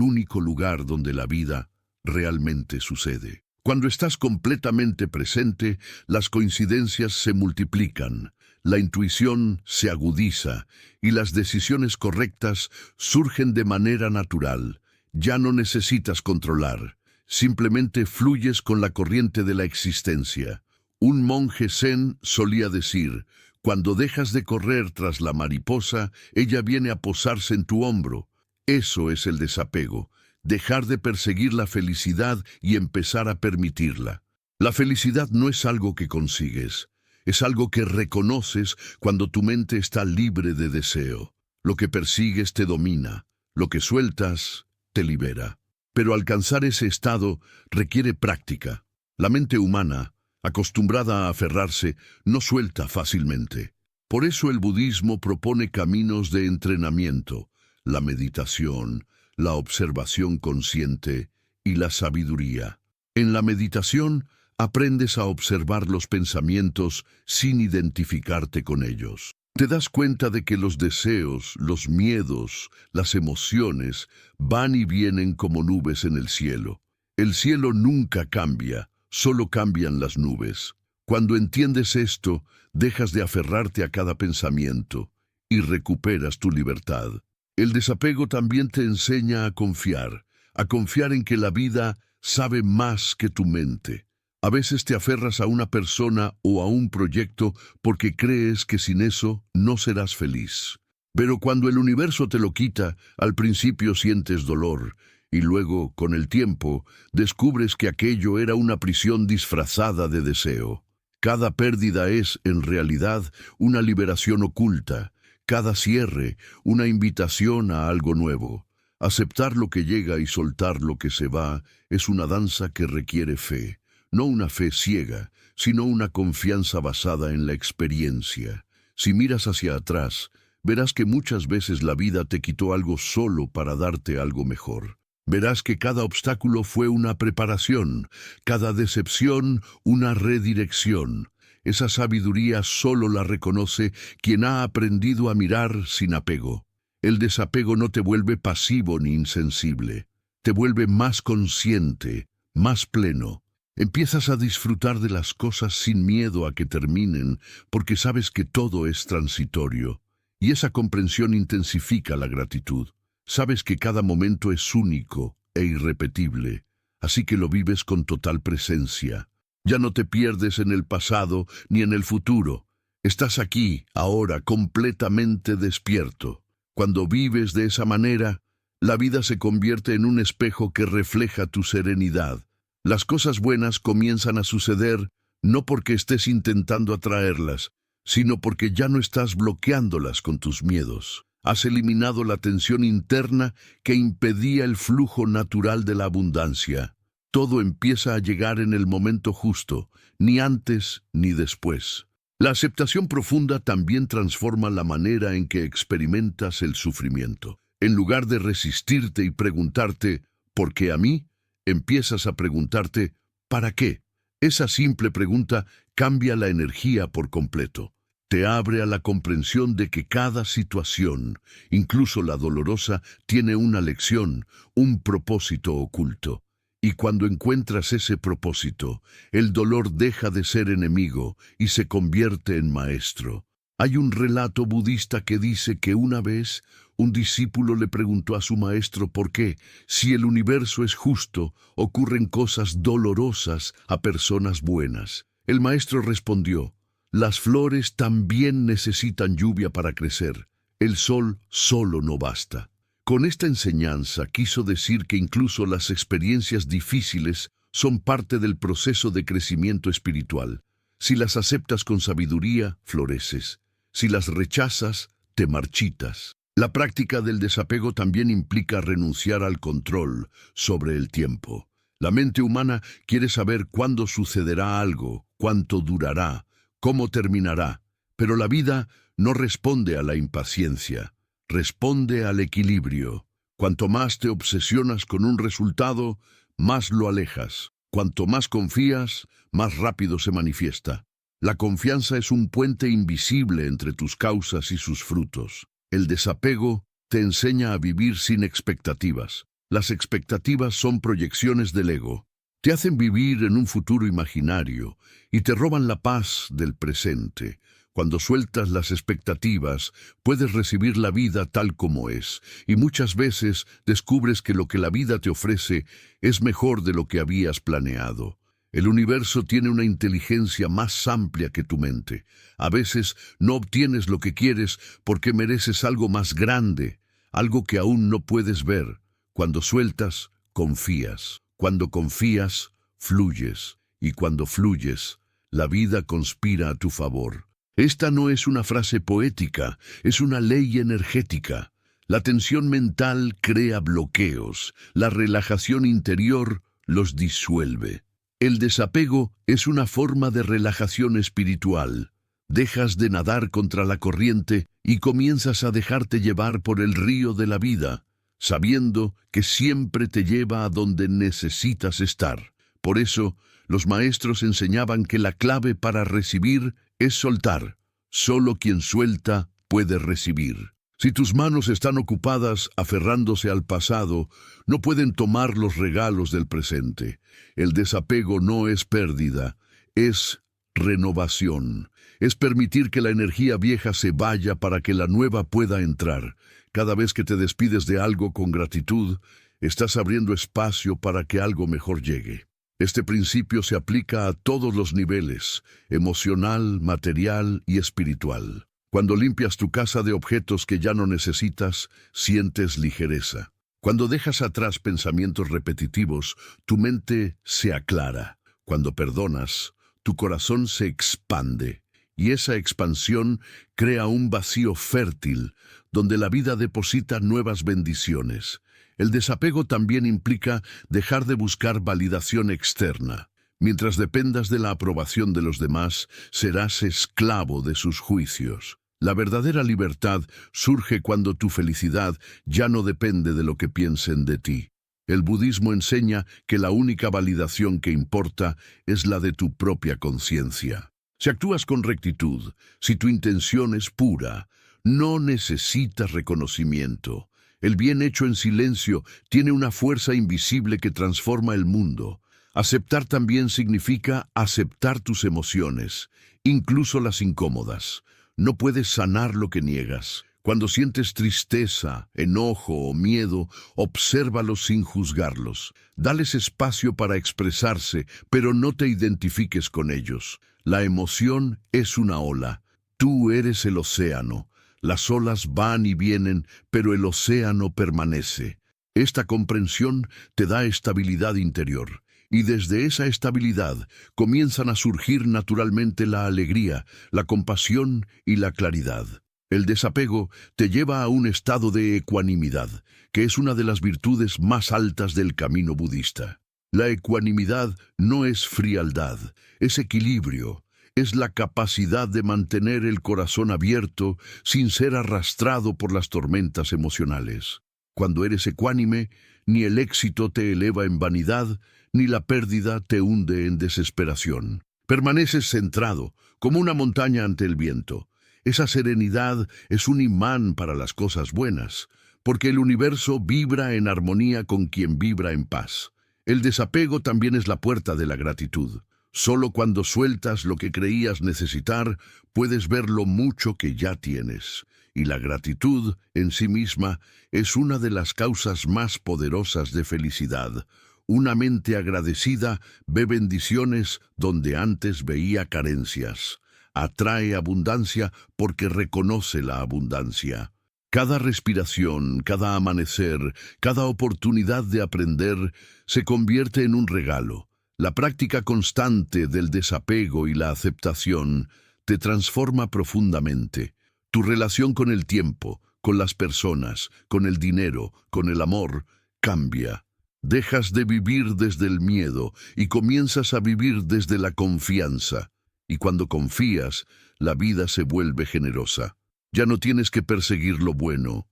único lugar donde la vida realmente sucede. Cuando estás completamente presente, las coincidencias se multiplican, la intuición se agudiza y las decisiones correctas surgen de manera natural. Ya no necesitas controlar, simplemente fluyes con la corriente de la existencia. Un monje zen solía decir: cuando dejas de correr tras la mariposa, ella viene a posarse en tu hombro. Eso es el desapego. Dejar de perseguir la felicidad y empezar a permitirla. La felicidad no es algo que consigues, es algo que reconoces cuando tu mente está libre de deseo. Lo que persigues te domina, lo que sueltas te libera. Pero alcanzar ese estado requiere práctica. La mente humana, acostumbrada a aferrarse, no suelta fácilmente. Por eso el budismo propone caminos de entrenamiento, la meditación, la observación consciente y la sabiduría. En la meditación, aprendes a observar los pensamientos sin identificarte con ellos. Te das cuenta de que los deseos, los miedos, las emociones van y vienen como nubes en el cielo. El cielo nunca cambia, solo cambian las nubes. Cuando entiendes esto, dejas de aferrarte a cada pensamiento y recuperas tu libertad. El desapego también te enseña a confiar en que la vida sabe más que tu mente. A veces te aferras a una persona o a un proyecto porque crees que sin eso no serás feliz. Pero cuando el universo te lo quita, al principio sientes dolor y luego, con el tiempo, descubres que aquello era una prisión disfrazada de deseo. Cada pérdida es, en realidad, una liberación oculta. Cada cierre, una invitación a algo nuevo. Aceptar lo que llega y soltar lo que se va es una danza que requiere fe. No una fe ciega, sino una confianza basada en la experiencia. Si miras hacia atrás, verás que muchas veces la vida te quitó algo solo para darte algo mejor. Verás que cada obstáculo fue una preparación, cada decepción una redirección. Esa sabiduría solo la reconoce quien ha aprendido a mirar sin apego. El desapego no te vuelve pasivo ni insensible. Te vuelve más consciente, más pleno. Empiezas a disfrutar de las cosas sin miedo a que terminen, porque sabes que todo es transitorio. Y esa comprensión intensifica la gratitud. Sabes que cada momento es único e irrepetible, así que lo vives con total presencia. Ya no te pierdes en el pasado ni en el futuro. Estás aquí, ahora, completamente despierto. Cuando vives de esa manera, la vida se convierte en un espejo que refleja tu serenidad. Las cosas buenas comienzan a suceder no porque estés intentando atraerlas, sino porque ya no estás bloqueándolas con tus miedos. Has eliminado la tensión interna que impedía el flujo natural de la abundancia. Todo empieza a llegar en el momento justo, ni antes ni después. La aceptación profunda también transforma la manera en que experimentas el sufrimiento. En lugar de resistirte y preguntarte, ¿por qué a mí?, empiezas a preguntarte, ¿para qué? Esa simple pregunta cambia la energía por completo. Te abre a la comprensión de que cada situación, incluso la dolorosa, tiene una lección, un propósito oculto. Y cuando encuentras ese propósito, el dolor deja de ser enemigo y se convierte en maestro. Hay un relato budista que dice que una vez un discípulo le preguntó a su maestro por qué, si el universo es justo, ocurren cosas dolorosas a personas buenas. El maestro respondió: las flores también necesitan lluvia para crecer. El sol solo no basta. Con esta enseñanza quiso decir que incluso las experiencias difíciles son parte del proceso de crecimiento espiritual. Si las aceptas con sabiduría, floreces. Si las rechazas, te marchitas. La práctica del desapego también implica renunciar al control sobre el tiempo. La mente humana quiere saber cuándo sucederá algo, cuánto durará, cómo terminará. Pero la vida no responde a la impaciencia, responde al equilibrio. Cuanto más te obsesionas con un resultado, más lo alejas. Cuanto más confías, más rápido se manifiesta. La confianza es un puente invisible entre tus causas y sus frutos. El desapego te enseña a vivir sin expectativas. Las expectativas son proyecciones del ego. Te hacen vivir en un futuro imaginario y te roban la paz del presente. Cuando sueltas las expectativas, puedes recibir la vida tal como es, y muchas veces descubres que lo que la vida te ofrece es mejor de lo que habías planeado. El universo tiene una inteligencia más amplia que tu mente. A veces no obtienes lo que quieres porque mereces algo más grande, algo que aún no puedes ver. Cuando sueltas, confías. Cuando confías, fluyes. Y cuando fluyes, la vida conspira a tu favor. Esta no es una frase poética, es una ley energética. La tensión mental crea bloqueos, la relajación interior los disuelve. El desapego es una forma de relajación espiritual. Dejas de nadar contra la corriente y comienzas a dejarte llevar por el río de la vida, sabiendo que siempre te lleva a donde necesitas estar. Por eso, los maestros enseñaban que la clave para recibir es soltar. Solo quien suelta puede recibir. Si tus manos están ocupadas aferrándose al pasado, no pueden tomar los regalos del presente. El desapego no es pérdida, es renovación. Es permitir que la energía vieja se vaya para que la nueva pueda entrar. Cada vez que te despides de algo con gratitud, estás abriendo espacio para que algo mejor llegue. Este principio se aplica a todos los niveles, emocional, material y espiritual. Cuando limpias tu casa de objetos que ya no necesitas, sientes ligereza. Cuando dejas atrás pensamientos repetitivos, tu mente se aclara. Cuando perdonas, tu corazón se expande. Y esa expansión crea un vacío fértil, donde la vida deposita nuevas bendiciones. El desapego también implica dejar de buscar validación externa. Mientras dependas de la aprobación de los demás, serás esclavo de sus juicios. La verdadera libertad surge cuando tu felicidad ya no depende de lo que piensen de ti. El budismo enseña que la única validación que importa es la de tu propia conciencia. Si actúas con rectitud, si tu intención es pura, no necesitas reconocimiento. El bien hecho en silencio tiene una fuerza invisible que transforma el mundo. Aceptar también significa aceptar tus emociones, incluso las incómodas. No puedes sanar lo que niegas. Cuando sientes tristeza, enojo o miedo, obsérvalos sin juzgarlos. Dales espacio para expresarse, pero no te identifiques con ellos. La emoción es una ola. Tú eres el océano. Las olas van y vienen, pero el océano permanece. Esta comprensión te da estabilidad interior. Y desde esa estabilidad comienzan a surgir naturalmente la alegría, la compasión y la claridad. El desapego te lleva a un estado de ecuanimidad, que es una de las virtudes más altas del camino budista. La ecuanimidad no es frialdad, es equilibrio, es la capacidad de mantener el corazón abierto sin ser arrastrado por las tormentas emocionales. Cuando eres ecuánime, ni el éxito te eleva en vanidad, ni la pérdida te hunde en desesperación. Permaneces centrado, como una montaña ante el viento. Esa serenidad es un imán para las cosas buenas, porque el universo vibra en armonía con quien vibra en paz. El desapego también es la puerta de la gratitud. Solo cuando sueltas lo que creías necesitar, puedes ver lo mucho que ya tienes. Y la gratitud, en sí misma, es una de las causas más poderosas de felicidad. Una mente agradecida ve bendiciones donde antes veía carencias. Atrae abundancia porque reconoce la abundancia. Cada respiración, cada amanecer, cada oportunidad de aprender se convierte en un regalo. La práctica constante del desapego y la aceptación te transforma profundamente. Tu relación con el tiempo, con las personas, con el dinero, con el amor, cambia. Dejas de vivir desde el miedo y comienzas a vivir desde la confianza. Y cuando confías, la vida se vuelve generosa. Ya no tienes que perseguir lo bueno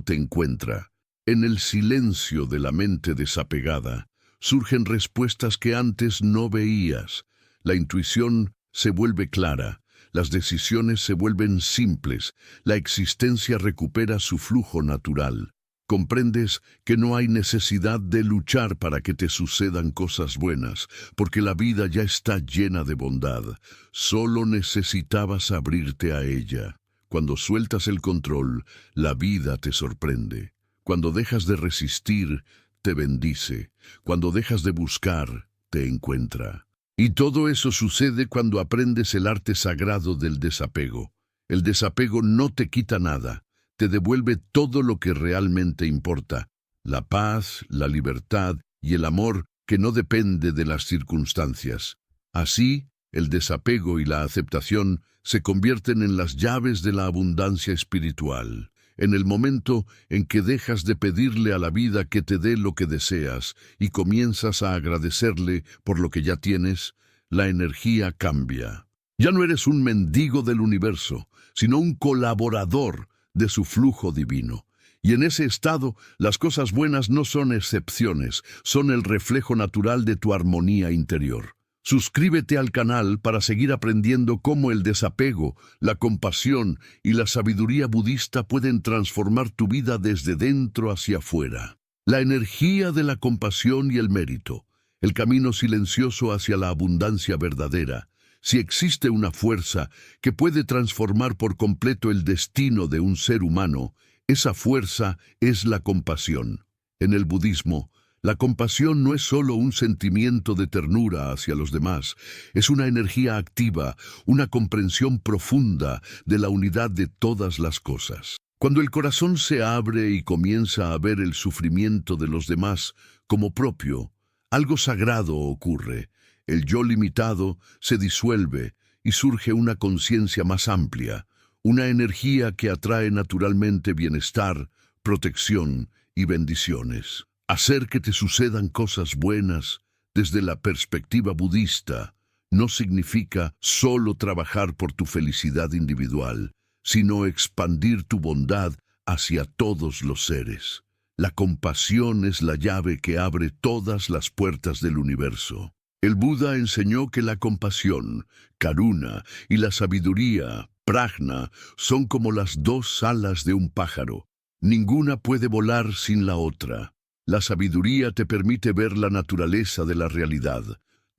te encuentra. En el silencio de la mente desapegada, surgen respuestas que antes no veías. La intuición se vuelve clara, las decisiones se vuelven simples, la existencia recupera su flujo natural. Comprendes que no hay necesidad de luchar para que te sucedan cosas buenas, porque la vida ya está llena de bondad. Solo necesitabas abrirte a ella. Cuando sueltas el control, la vida te sorprende. Cuando dejas de resistir, te bendice. Cuando dejas de buscar, te encuentra. Y todo eso sucede cuando aprendes el arte sagrado del desapego. El desapego no te quita nada, te devuelve todo lo que realmente importa. La paz, la libertad y el amor que no depende de las circunstancias. Así, el desapego y la aceptación se convierten en las llaves de la abundancia espiritual. En el momento en que dejas de pedirle a la vida que te dé lo que deseas y comienzas a agradecerle por lo que ya tienes, la energía cambia. Ya no eres un mendigo del universo, sino un colaborador de su flujo divino. Y en ese estado, las cosas buenas no son excepciones, son el reflejo natural de tu armonía interior. Suscríbete al canal para seguir aprendiendo cómo el desapego, la compasión y la sabiduría budista pueden transformar tu vida desde dentro hacia afuera. La energía de la compasión y el mérito, el camino silencioso hacia la abundancia verdadera. Si existe una fuerza que puede transformar por completo el destino de un ser humano, esa fuerza es la compasión. En el budismo, la compasión no es solo un sentimiento de ternura hacia los demás, es una energía activa, una comprensión profunda de la unidad de todas las cosas. Cuando el corazón se abre y comienza a ver el sufrimiento de los demás como propio, algo sagrado ocurre. El yo limitado se disuelve y surge una conciencia más amplia, una energía que atrae naturalmente bienestar, protección y bendiciones. Hacer que te sucedan cosas buenas desde la perspectiva budista no significa solo trabajar por tu felicidad individual, sino expandir tu bondad hacia todos los seres. La compasión es la llave que abre todas las puertas del universo. El Buda enseñó que la compasión, karuna, y la sabiduría, prajna, son como las dos alas de un pájaro. Ninguna puede volar sin la otra. La sabiduría te permite ver la naturaleza de la realidad.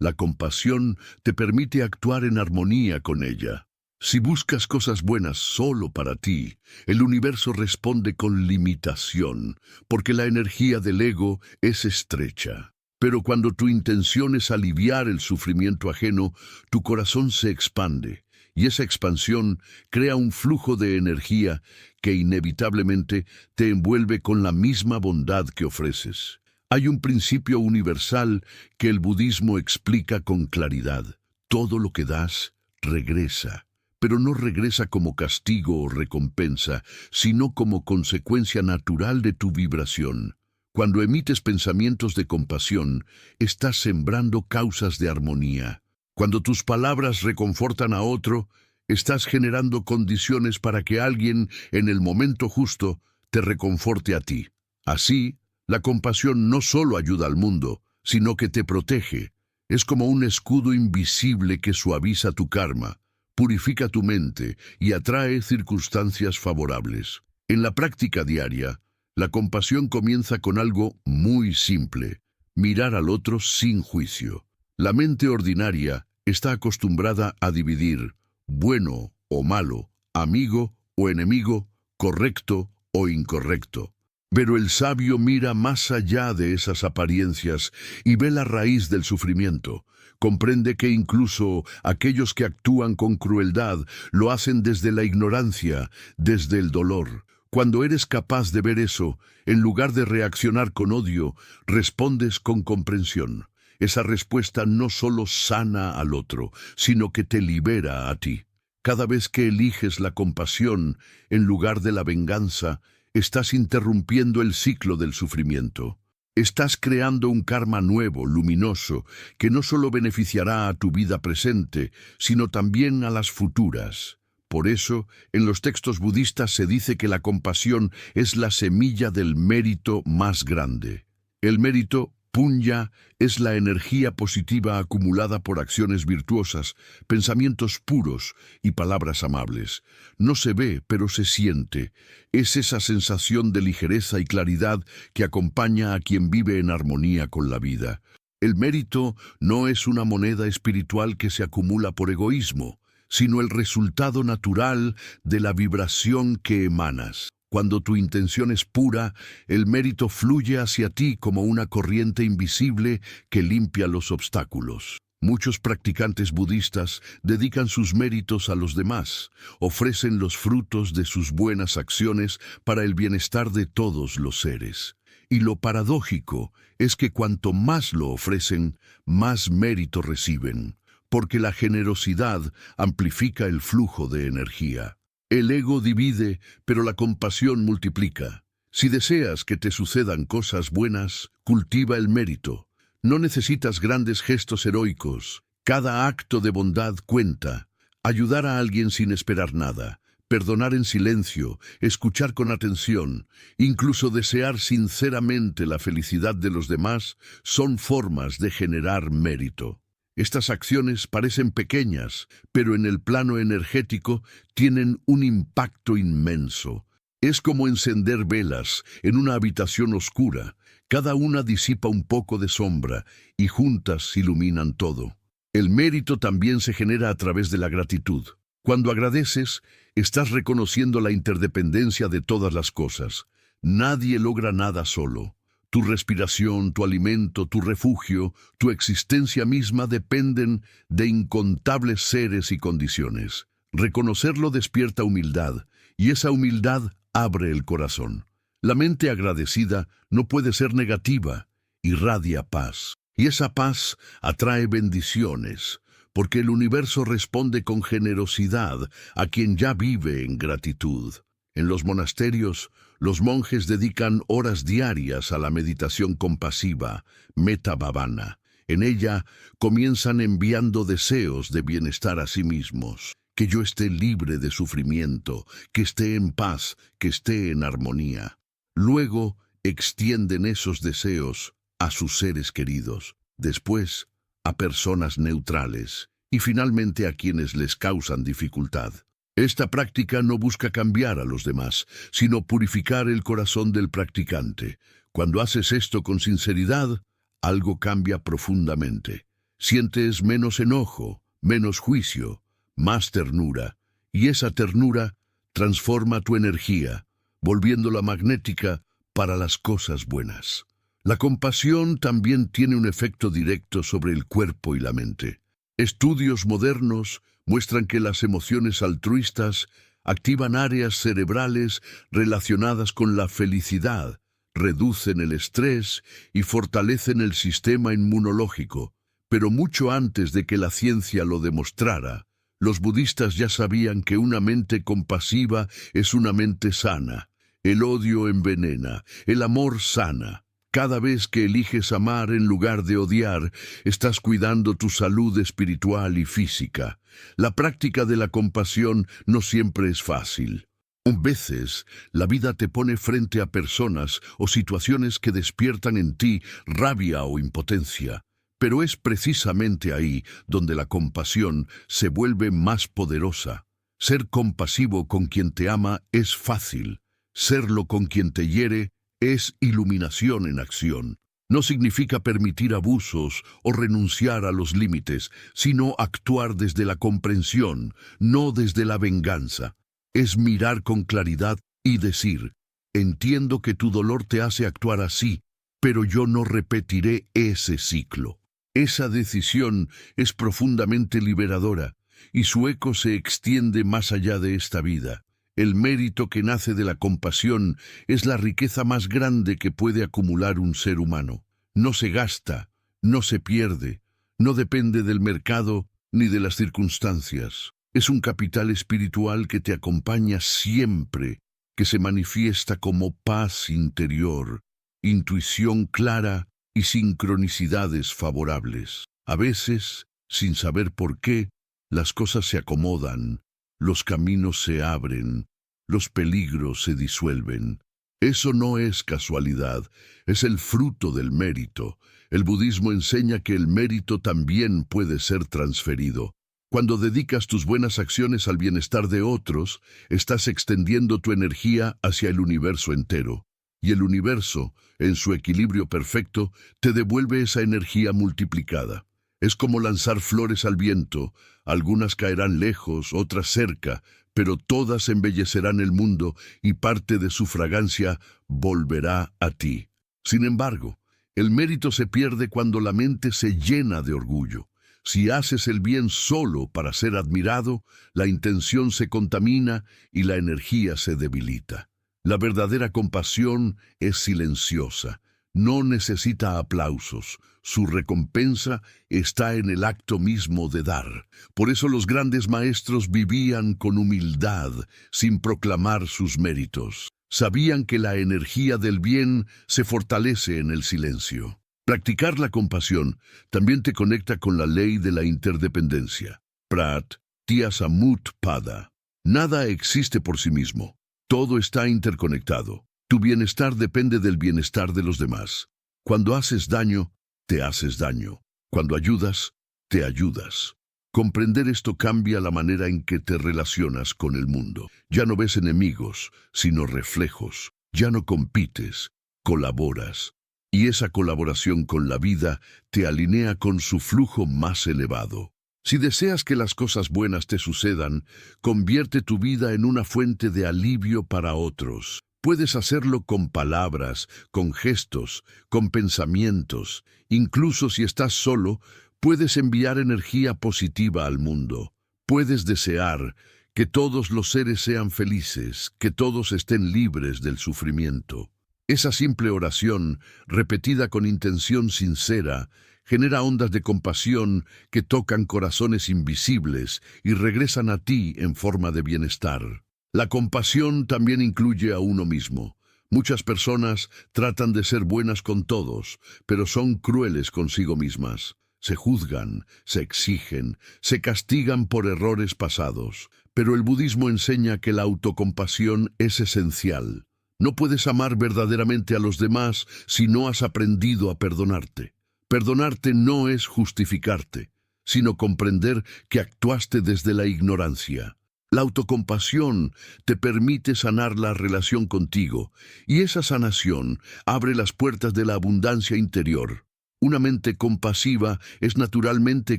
La compasión te permite actuar en armonía con ella. Si buscas cosas buenas solo para ti, el universo responde con limitación, porque la energía del ego es estrecha. Pero cuando tu intención es aliviar el sufrimiento ajeno, tu corazón se expande, y esa expansión crea un flujo de energía que inevitablemente te envuelve con la misma bondad que ofreces. Hay un principio universal que el budismo explica con claridad. Todo lo que das, regresa. Pero no regresa como castigo o recompensa, sino como consecuencia natural de tu vibración. Cuando emites pensamientos de compasión, estás sembrando causas de armonía. Cuando tus palabras reconfortan a otro, estás generando condiciones para que alguien, en el momento justo, te reconforte a ti. Así, la compasión no solo ayuda al mundo, sino que te protege. Es como un escudo invisible que suaviza tu karma, purifica tu mente y atrae circunstancias favorables. En la práctica diaria, la compasión comienza con algo muy simple: mirar al otro sin juicio. La mente ordinaria está acostumbrada a dividir bueno o malo, amigo o enemigo, correcto o incorrecto. Pero el sabio mira más allá de esas apariencias y ve la raíz del sufrimiento. Comprende que incluso aquellos que actúan con crueldad lo hacen desde la ignorancia, desde el dolor. Cuando eres capaz de ver eso, en lugar de reaccionar con odio, respondes con comprensión. Esa respuesta no solo sana al otro, sino que te libera a ti. Cada vez que eliges la compasión en lugar de la venganza, estás interrumpiendo el ciclo del sufrimiento. Estás creando un karma nuevo, luminoso, que no solo beneficiará a tu vida presente, sino también a las futuras. Por eso, en los textos budistas se dice que la compasión es la semilla del mérito más grande. El mérito, punya, es la energía positiva acumulada por acciones virtuosas, pensamientos puros y palabras amables. No se ve, pero se siente. Es esa sensación de ligereza y claridad que acompaña a quien vive en armonía con la vida. El mérito no es una moneda espiritual que se acumula por egoísmo, sino el resultado natural de la vibración que emanas. Cuando tu intención es pura, el mérito fluye hacia ti como una corriente invisible que limpia los obstáculos. Muchos practicantes budistas dedican sus méritos a los demás, ofrecen los frutos de sus buenas acciones para el bienestar de todos los seres. Y lo paradójico es que cuanto más lo ofrecen, más mérito reciben, porque la generosidad amplifica el flujo de energía. El ego divide, pero la compasión multiplica. Si deseas que te sucedan cosas buenas, cultiva el mérito. No necesitas grandes gestos heroicos. Cada acto de bondad cuenta. Ayudar a alguien sin esperar nada, perdonar en silencio, escuchar con atención, incluso desear sinceramente la felicidad de los demás, son formas de generar mérito. Estas acciones parecen pequeñas, pero en el plano energético tienen un impacto inmenso. Es como encender velas en una habitación oscura. Cada una disipa un poco de sombra y juntas iluminan todo. El mérito también se genera a través de la gratitud. Cuando agradeces, estás reconociendo la interdependencia de todas las cosas. Nadie logra nada solo. Tu respiración, tu alimento, tu refugio, tu existencia misma dependen de incontables seres y condiciones. Reconocerlo despierta humildad, y esa humildad abre el corazón. La mente agradecida no puede ser negativa, irradia paz. Y esa paz atrae bendiciones, porque el universo responde con generosidad a quien ya vive en gratitud. En los monasterios, los monjes dedican horas diarias a la meditación compasiva, metta bhavana. En ella comienzan enviando deseos de bienestar a sí mismos. Que yo esté libre de sufrimiento, que esté en paz, que esté en armonía. Luego extienden esos deseos a sus seres queridos, después a personas neutrales y finalmente a quienes les causan dificultad. Esta práctica no busca cambiar a los demás, sino purificar el corazón del practicante. Cuando haces esto con sinceridad, algo cambia profundamente. Sientes menos enojo, menos juicio, más ternura, y esa ternura transforma tu energía, volviéndola magnética para las cosas buenas. La compasión también tiene un efecto directo sobre el cuerpo y la mente. Estudios modernos muestran que las emociones altruistas activan áreas cerebrales relacionadas con la felicidad, reducen el estrés y fortalecen el sistema inmunológico. Pero mucho antes de que la ciencia lo demostrara, los budistas ya sabían que una mente compasiva es una mente sana. El odio envenena, el amor sana. Cada vez que eliges amar en lugar de odiar, estás cuidando tu salud espiritual y física. La práctica de la compasión no siempre es fácil. A veces, la vida te pone frente a personas o situaciones que despiertan en ti rabia o impotencia. Pero es precisamente ahí donde la compasión se vuelve más poderosa. Ser compasivo con quien te ama es fácil. Serlo con quien te hiere es iluminación en acción. No significa permitir abusos o renunciar a los límites, sino actuar desde la comprensión, no desde la venganza. Es mirar con claridad y decir, entiendo que tu dolor te hace actuar así, pero yo no repetiré ese ciclo. Esa decisión es profundamente liberadora, y su eco se extiende más allá de esta vida. El mérito que nace de la compasión es la riqueza más grande que puede acumular un ser humano. No se gasta, no se pierde, no depende del mercado ni de las circunstancias. Es un capital espiritual que te acompaña siempre, que se manifiesta como paz interior, intuición clara y sincronicidades favorables. A veces, sin saber por qué, las cosas se acomodan, los caminos se abren, los peligros se disuelven. Eso no es casualidad, es el fruto del mérito. El budismo enseña que el mérito también puede ser transferido. Cuando dedicas tus buenas acciones al bienestar de otros, estás extendiendo tu energía hacia el universo entero. Y el universo, en su equilibrio perfecto, te devuelve esa energía multiplicada. Es como lanzar flores al viento, algunas caerán lejos, otras cerca, pero todas embellecerán el mundo y parte de su fragancia volverá a ti. Sin embargo, el mérito se pierde cuando la mente se llena de orgullo. Si haces el bien solo para ser admirado, la intención se contamina y la energía se debilita. La verdadera compasión es silenciosa, no necesita aplausos. Su recompensa está en el acto mismo de dar. Por eso los grandes maestros vivían con humildad, sin proclamar sus méritos. Sabían que la energía del bien se fortalece en el silencio. Practicar la compasión también te conecta con la ley de la interdependencia. Prat Tyasamut Pada. Nada existe por sí mismo. Todo está interconectado. Tu bienestar depende del bienestar de los demás. Cuando haces daño, te haces daño. Cuando ayudas, te ayudas. Comprender esto cambia la manera en que te relacionas con el mundo. Ya no ves enemigos, sino reflejos. Ya no compites, colaboras. Y esa colaboración con la vida te alinea con su flujo más elevado. Si deseas que las cosas buenas te sucedan, convierte tu vida en una fuente de alivio para otros. Puedes hacerlo con palabras, con gestos, con pensamientos. Incluso si estás solo, puedes enviar energía positiva al mundo. Puedes desear que todos los seres sean felices, que todos estén libres del sufrimiento. Esa simple oración, repetida con intención sincera, genera ondas de compasión que tocan corazones invisibles y regresan a ti en forma de bienestar. La compasión también incluye a uno mismo. Muchas personas tratan de ser buenas con todos, pero son crueles consigo mismas. Se juzgan, se exigen, se castigan por errores pasados. Pero el budismo enseña que la autocompasión es esencial. No puedes amar verdaderamente a los demás si no has aprendido a perdonarte. Perdonarte no es justificarte, sino comprender que actuaste desde la ignorancia. La autocompasión te permite sanar la relación contigo, y esa sanación abre las puertas de la abundancia interior. Una mente compasiva es naturalmente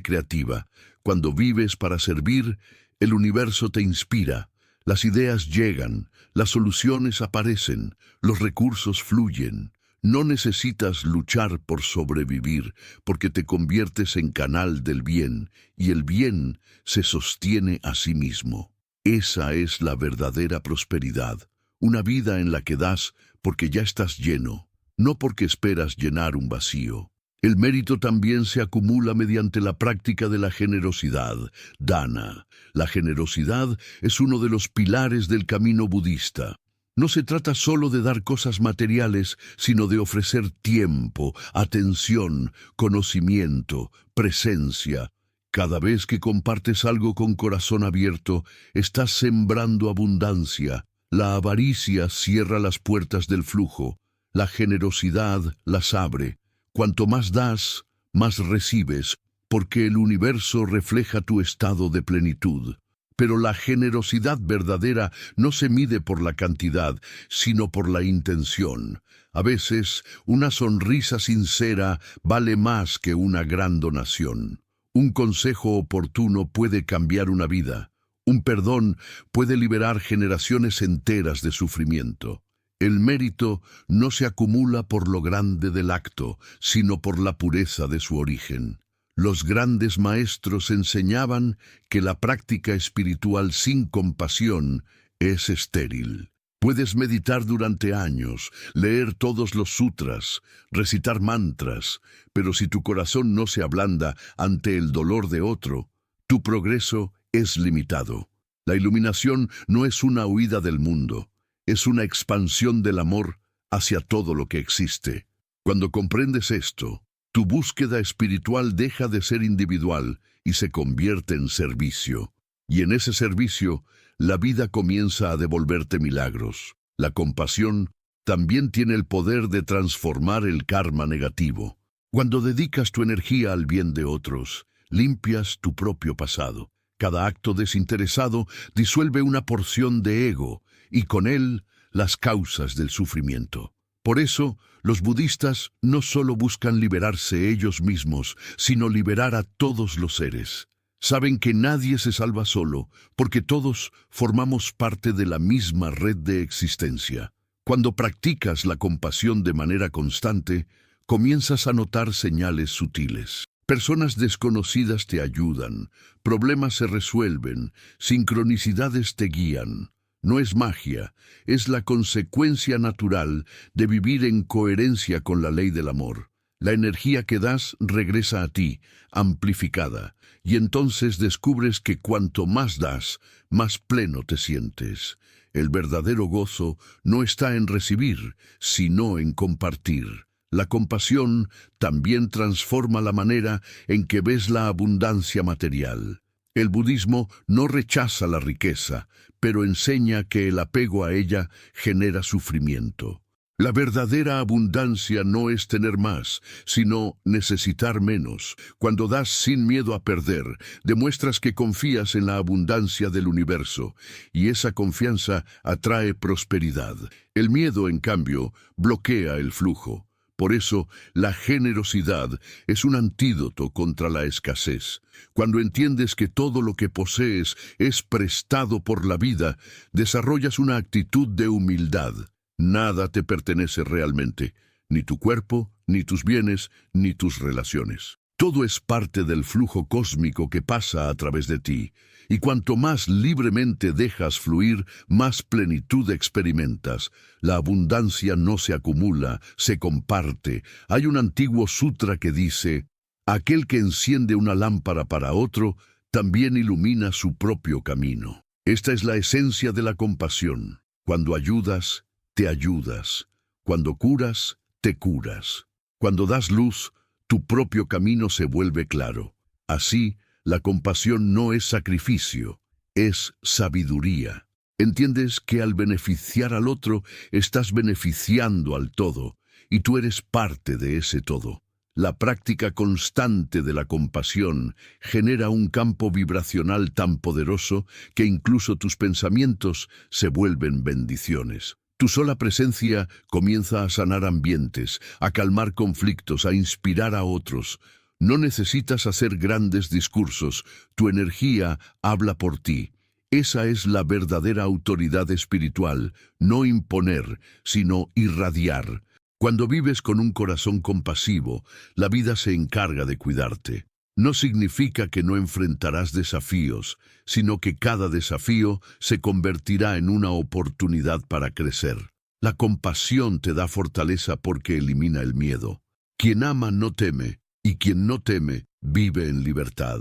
creativa. Cuando vives para servir, el universo te inspira. Las ideas llegan, las soluciones aparecen, los recursos fluyen. No necesitas luchar por sobrevivir, porque te conviertes en canal del bien, y el bien se sostiene a sí mismo. Esa es la verdadera prosperidad, una vida en la que das porque ya estás lleno, no porque esperas llenar un vacío. El mérito también se acumula mediante la práctica de la generosidad, dana. La generosidad es uno de los pilares del camino budista. No se trata solo de dar cosas materiales, sino de ofrecer tiempo, atención, conocimiento, presencia. Cada vez que compartes algo con corazón abierto, estás sembrando abundancia. La avaricia cierra las puertas del flujo. La generosidad las abre. Cuanto más das, más recibes, porque el universo refleja tu estado de plenitud. Pero la generosidad verdadera no se mide por la cantidad, sino por la intención. A veces, una sonrisa sincera vale más que una gran donación. Un consejo oportuno puede cambiar una vida. Un perdón puede liberar generaciones enteras de sufrimiento. El mérito no se acumula por lo grande del acto, sino por la pureza de su origen. Los grandes maestros enseñaban que la práctica espiritual sin compasión es estéril. Puedes meditar durante años, leer todos los sutras, recitar mantras, pero si tu corazón no se ablanda ante el dolor de otro, tu progreso es limitado. La iluminación no es una huida del mundo, es una expansión del amor hacia todo lo que existe. Cuando comprendes esto, tu búsqueda espiritual deja de ser individual y se convierte en servicio. Y en ese servicio, la vida comienza a devolverte milagros. La compasión también tiene el poder de transformar el karma negativo. Cuando dedicas tu energía al bien de otros, limpias tu propio pasado. Cada acto desinteresado disuelve una porción de ego y con él las causas del sufrimiento. Por eso, los budistas no solo buscan liberarse ellos mismos, sino liberar a todos los seres. Saben que nadie se salva solo, porque todos formamos parte de la misma red de existencia. Cuando practicas la compasión de manera constante, comienzas a notar señales sutiles. Personas desconocidas te ayudan, problemas se resuelven, sincronicidades te guían. No es magia, es la consecuencia natural de vivir en coherencia con la ley del amor. La energía que das regresa a ti, amplificada, y entonces descubres que cuanto más das, más pleno te sientes. El verdadero gozo no está en recibir, sino en compartir. La compasión también transforma la manera en que ves la abundancia material. El budismo no rechaza la riqueza, pero enseña que el apego a ella genera sufrimiento. La verdadera abundancia no es tener más, sino necesitar menos. Cuando das sin miedo a perder, demuestras que confías en la abundancia del universo, y esa confianza atrae prosperidad. El miedo, en cambio, bloquea el flujo. Por eso, la generosidad es un antídoto contra la escasez. Cuando entiendes que todo lo que posees es prestado por la vida, desarrollas una actitud de humildad. Nada te pertenece realmente, ni tu cuerpo, ni tus bienes, ni tus relaciones. Todo es parte del flujo cósmico que pasa a través de ti, y cuanto más libremente dejas fluir, más plenitud experimentas. La abundancia no se acumula, se comparte. Hay un antiguo sutra que dice: aquel que enciende una lámpara para otro, también ilumina su propio camino. Esta es la esencia de la compasión. Cuando ayudas, te ayudas. Cuando curas, te curas. Cuando das luz, tu propio camino se vuelve claro. Así, la compasión no es sacrificio, es sabiduría. Entiendes que al beneficiar al otro, estás beneficiando al todo, y tú eres parte de ese todo. La práctica constante de la compasión genera un campo vibracional tan poderoso que incluso tus pensamientos se vuelven bendiciones. Tu sola presencia comienza a sanar ambientes, a calmar conflictos, a inspirar a otros. No necesitas hacer grandes discursos, tu energía habla por ti. Esa es la verdadera autoridad espiritual, no imponer, sino irradiar. Cuando vives con un corazón compasivo, la vida se encarga de cuidarte. No significa que no enfrentarás desafíos, sino que cada desafío se convertirá en una oportunidad para crecer. La compasión te da fortaleza porque elimina el miedo. Quien ama no teme, y quien no teme vive en libertad.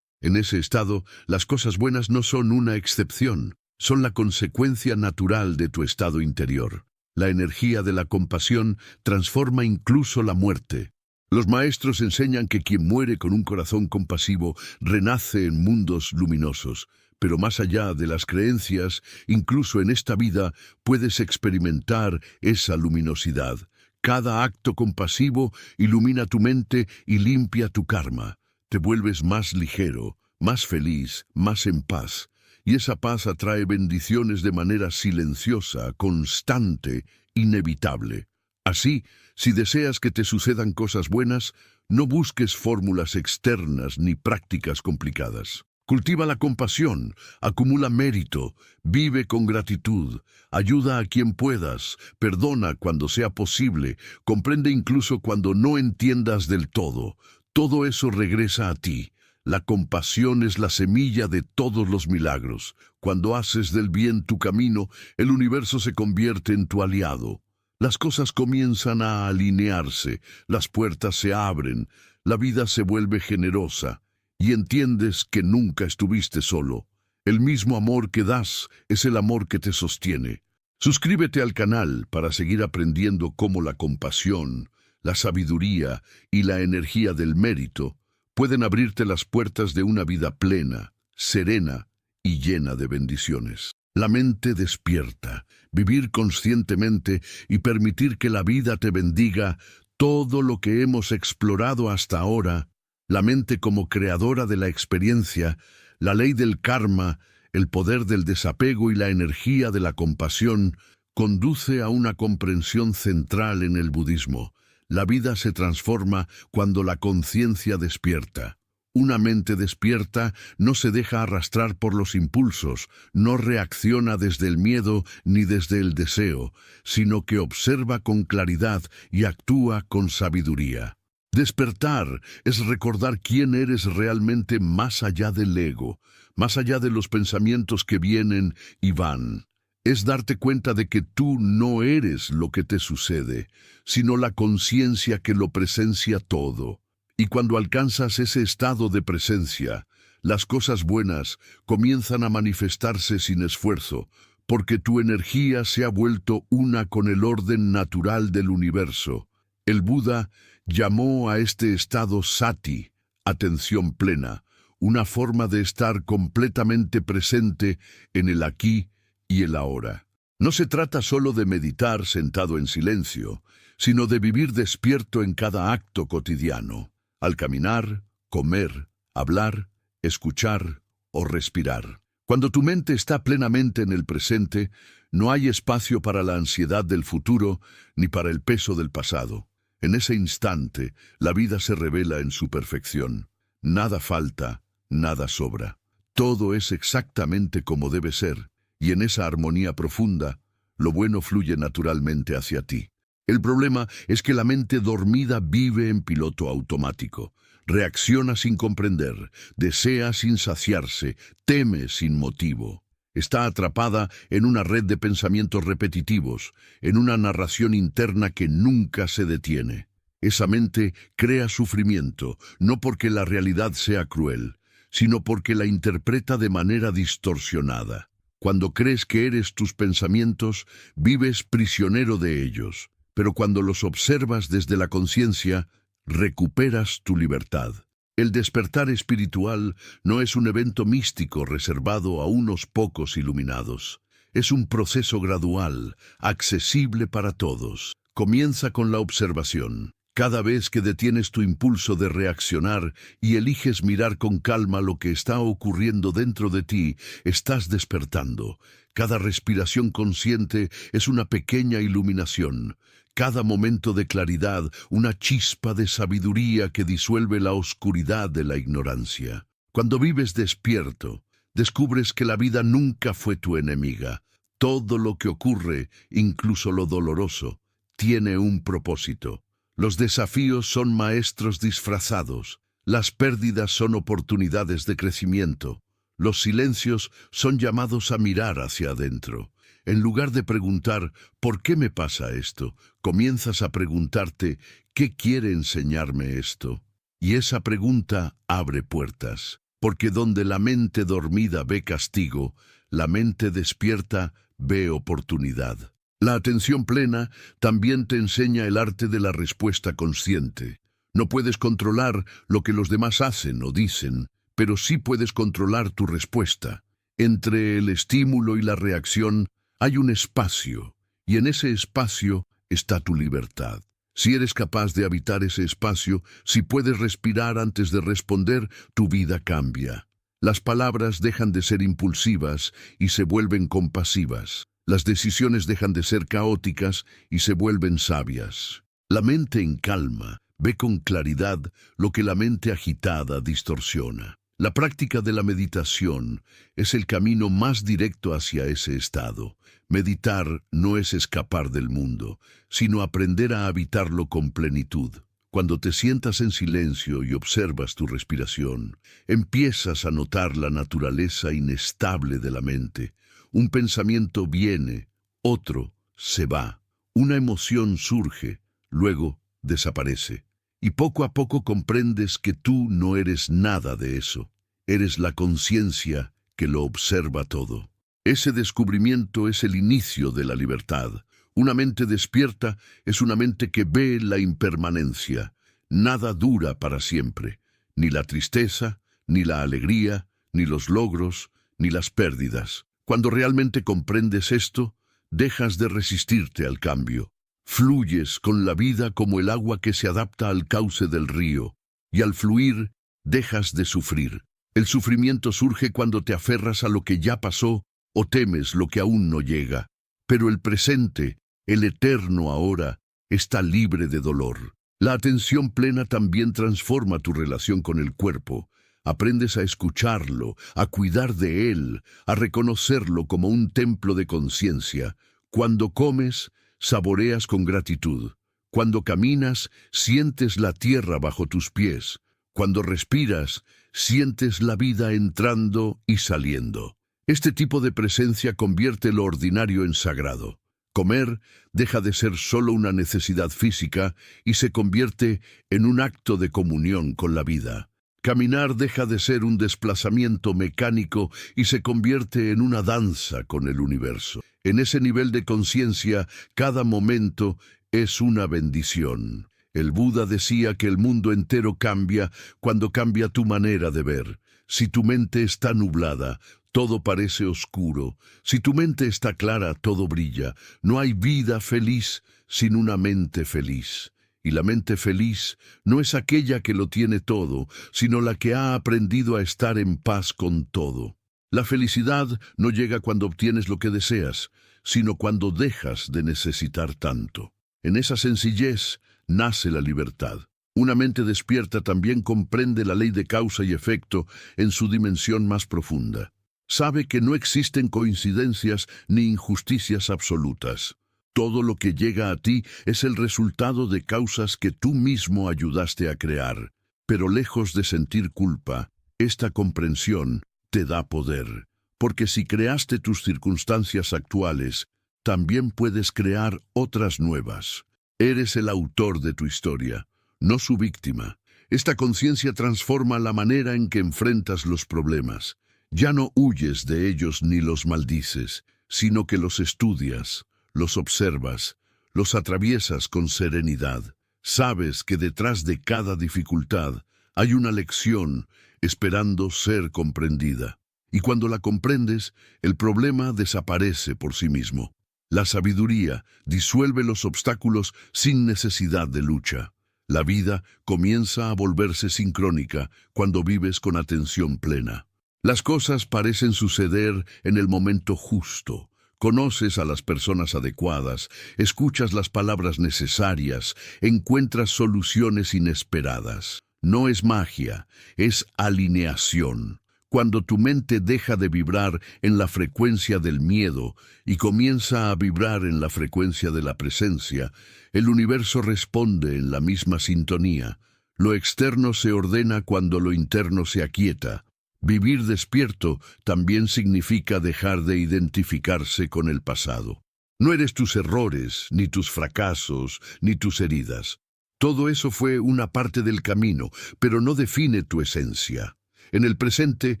En ese estado, las cosas buenas no son una excepción, son la consecuencia natural de tu estado interior. La energía de la compasión transforma incluso la muerte. Los maestros enseñan que quien muere con un corazón compasivo renace en mundos luminosos, pero más allá de las creencias, incluso en esta vida puedes experimentar esa luminosidad. Cada acto compasivo ilumina tu mente y limpia tu karma. Te vuelves más ligero, más feliz, más en paz. Y esa paz atrae bendiciones de manera silenciosa, constante, inevitable. Así, si deseas que te sucedan cosas buenas, no busques fórmulas externas ni prácticas complicadas. Cultiva la compasión, acumula mérito, vive con gratitud, ayuda a quien puedas, perdona cuando sea posible, comprende incluso cuando no entiendas del todo. Todo eso regresa a ti. La compasión es la semilla de todos los milagros. Cuando haces del bien tu camino, el universo se convierte en tu aliado. Las cosas comienzan a alinearse, las puertas se abren, la vida se vuelve generosa y entiendes que nunca estuviste solo. El mismo amor que das es el amor que te sostiene. Suscríbete al canal para seguir aprendiendo cómo la compasión, la sabiduría y la energía del mérito pueden abrirte las puertas de una vida plena, serena y llena de bendiciones. La mente despierta, vivir conscientemente y permitir que la vida te bendiga todo lo que hemos explorado hasta ahora, la mente como creadora de la experiencia, la ley del karma, el poder del desapego y la energía de la compasión, conduce a una comprensión central en el budismo. La vida se transforma cuando la conciencia despierta. Una mente despierta no se deja arrastrar por los impulsos, no reacciona desde el miedo ni desde el deseo, sino que observa con claridad y actúa con sabiduría. Despertar es recordar quién eres realmente más allá del ego, más allá de los pensamientos que vienen y van. Es darte cuenta de que tú no eres lo que te sucede, sino la conciencia que lo presencia todo. Y cuando alcanzas ese estado de presencia, las cosas buenas comienzan a manifestarse sin esfuerzo, porque tu energía se ha vuelto una con el orden natural del universo. El Buda llamó a este estado sati, atención plena, una forma de estar completamente presente en el aquí y el ahora. No se trata solo de meditar sentado en silencio, sino de vivir despierto en cada acto cotidiano, al caminar, comer, hablar, escuchar o respirar. Cuando tu mente está plenamente en el presente, no hay espacio para la ansiedad del futuro ni para el peso del pasado. En ese instante, la vida se revela en su perfección. Nada falta, nada sobra. Todo es exactamente como debe ser, y en esa armonía profunda, lo bueno fluye naturalmente hacia ti. El problema es que la mente dormida vive en piloto automático. Reacciona sin comprender, desea sin saciarse, teme sin motivo. Está atrapada en una red de pensamientos repetitivos, en una narración interna que nunca se detiene. Esa mente crea sufrimiento, no porque la realidad sea cruel, sino porque la interpreta de manera distorsionada. Cuando crees que eres tus pensamientos, vives prisionero de ellos, pero cuando los observas desde la conciencia, recuperas tu libertad. El despertar espiritual no es un evento místico reservado a unos pocos iluminados. Es un proceso gradual, accesible para todos. Comienza con la observación. Cada vez que detienes tu impulso de reaccionar y eliges mirar con calma lo que está ocurriendo dentro de ti, estás despertando. Cada respiración consciente es una pequeña iluminación. Cada momento de claridad, una chispa de sabiduría que disuelve la oscuridad de la ignorancia. Cuando vives despierto, descubres que la vida nunca fue tu enemiga. Todo lo que ocurre, incluso lo doloroso, tiene un propósito. Los desafíos son maestros disfrazados. Las pérdidas son oportunidades de crecimiento. Los silencios son llamados a mirar hacia adentro. En lugar de preguntar, ¿por qué me pasa esto?, comienzas a preguntarte, ¿qué quiere enseñarme esto? Y esa pregunta abre puertas, porque donde la mente dormida ve castigo, la mente despierta ve oportunidad. La atención plena también te enseña el arte de la respuesta consciente. No puedes controlar lo que los demás hacen o dicen, pero sí puedes controlar tu respuesta. Entre el estímulo y la reacción hay un espacio, y en ese espacio está tu libertad. Si eres capaz de habitar ese espacio, si puedes respirar antes de responder, tu vida cambia. Las palabras dejan de ser impulsivas y se vuelven compasivas. Las decisiones dejan de ser caóticas y se vuelven sabias. La mente en calma ve con claridad lo que la mente agitada distorsiona. La práctica de la meditación es el camino más directo hacia ese estado. Meditar no es escapar del mundo, sino aprender a habitarlo con plenitud. Cuando te sientas en silencio y observas tu respiración, empiezas a notar la naturaleza inestable de la mente. Un pensamiento viene, otro se va. Una emoción surge, luego desaparece. Y poco a poco comprendes que tú no eres nada de eso. Eres la conciencia que lo observa todo. Ese descubrimiento es el inicio de la libertad. Una mente despierta es una mente que ve la impermanencia. Nada dura para siempre, ni la tristeza, ni la alegría, ni los logros, ni las pérdidas. Cuando realmente comprendes esto, dejas de resistirte al cambio. Fluyes con la vida como el agua que se adapta al cauce del río, y al fluir, dejas de sufrir. El sufrimiento surge cuando te aferras a lo que ya pasó o temes lo que aún no llega. Pero el presente, el eterno ahora, está libre de dolor. La atención plena también transforma tu relación con el cuerpo. Aprendes a escucharlo, a cuidar de él, a reconocerlo como un templo de conciencia. Cuando comes, saboreas con gratitud. Cuando caminas, sientes la tierra bajo tus pies. Cuando respiras, sientes la vida entrando y saliendo. Este tipo de presencia convierte lo ordinario en sagrado. Comer deja de ser solo una necesidad física y se convierte en un acto de comunión con la vida. Caminar deja de ser un desplazamiento mecánico y se convierte en una danza con el universo. En ese nivel de conciencia, cada momento es una bendición. El Buda decía que el mundo entero cambia cuando cambia tu manera de ver. Si tu mente está nublada, todo parece oscuro. Si tu mente está clara, todo brilla. No hay vida feliz sin una mente feliz. Y la mente feliz no es aquella que lo tiene todo, sino la que ha aprendido a estar en paz con todo. La felicidad no llega cuando obtienes lo que deseas, sino cuando dejas de necesitar tanto. En esa sencillez nace la libertad. Una mente despierta también comprende la ley de causa y efecto en su dimensión más profunda. Sabe que no existen coincidencias ni injusticias absolutas. Todo lo que llega a ti es el resultado de causas que tú mismo ayudaste a crear. Pero lejos de sentir culpa, esta comprensión te da poder. Porque si creaste tus circunstancias actuales, también puedes crear otras nuevas. Eres el autor de tu historia, no su víctima. Esta conciencia transforma la manera en que enfrentas los problemas. Ya no huyes de ellos ni los maldices, sino que los estudias, los observas, los atraviesas con serenidad. Sabes que detrás de cada dificultad hay una lección esperando ser comprendida. Y cuando la comprendes, el problema desaparece por sí mismo. La sabiduría disuelve los obstáculos sin necesidad de lucha. La vida comienza a volverse sincrónica cuando vives con atención plena. Las cosas parecen suceder en el momento justo. Conoces a las personas adecuadas, escuchas las palabras necesarias, encuentras soluciones inesperadas. No es magia, es alineación. Cuando tu mente deja de vibrar en la frecuencia del miedo y comienza a vibrar en la frecuencia de la presencia, el universo responde en la misma sintonía. Lo externo se ordena cuando lo interno se aquieta. Vivir despierto también significa dejar de identificarse con el pasado. No eres tus errores, ni tus fracasos, ni tus heridas. Todo eso fue una parte del camino, pero no define tu esencia. En el presente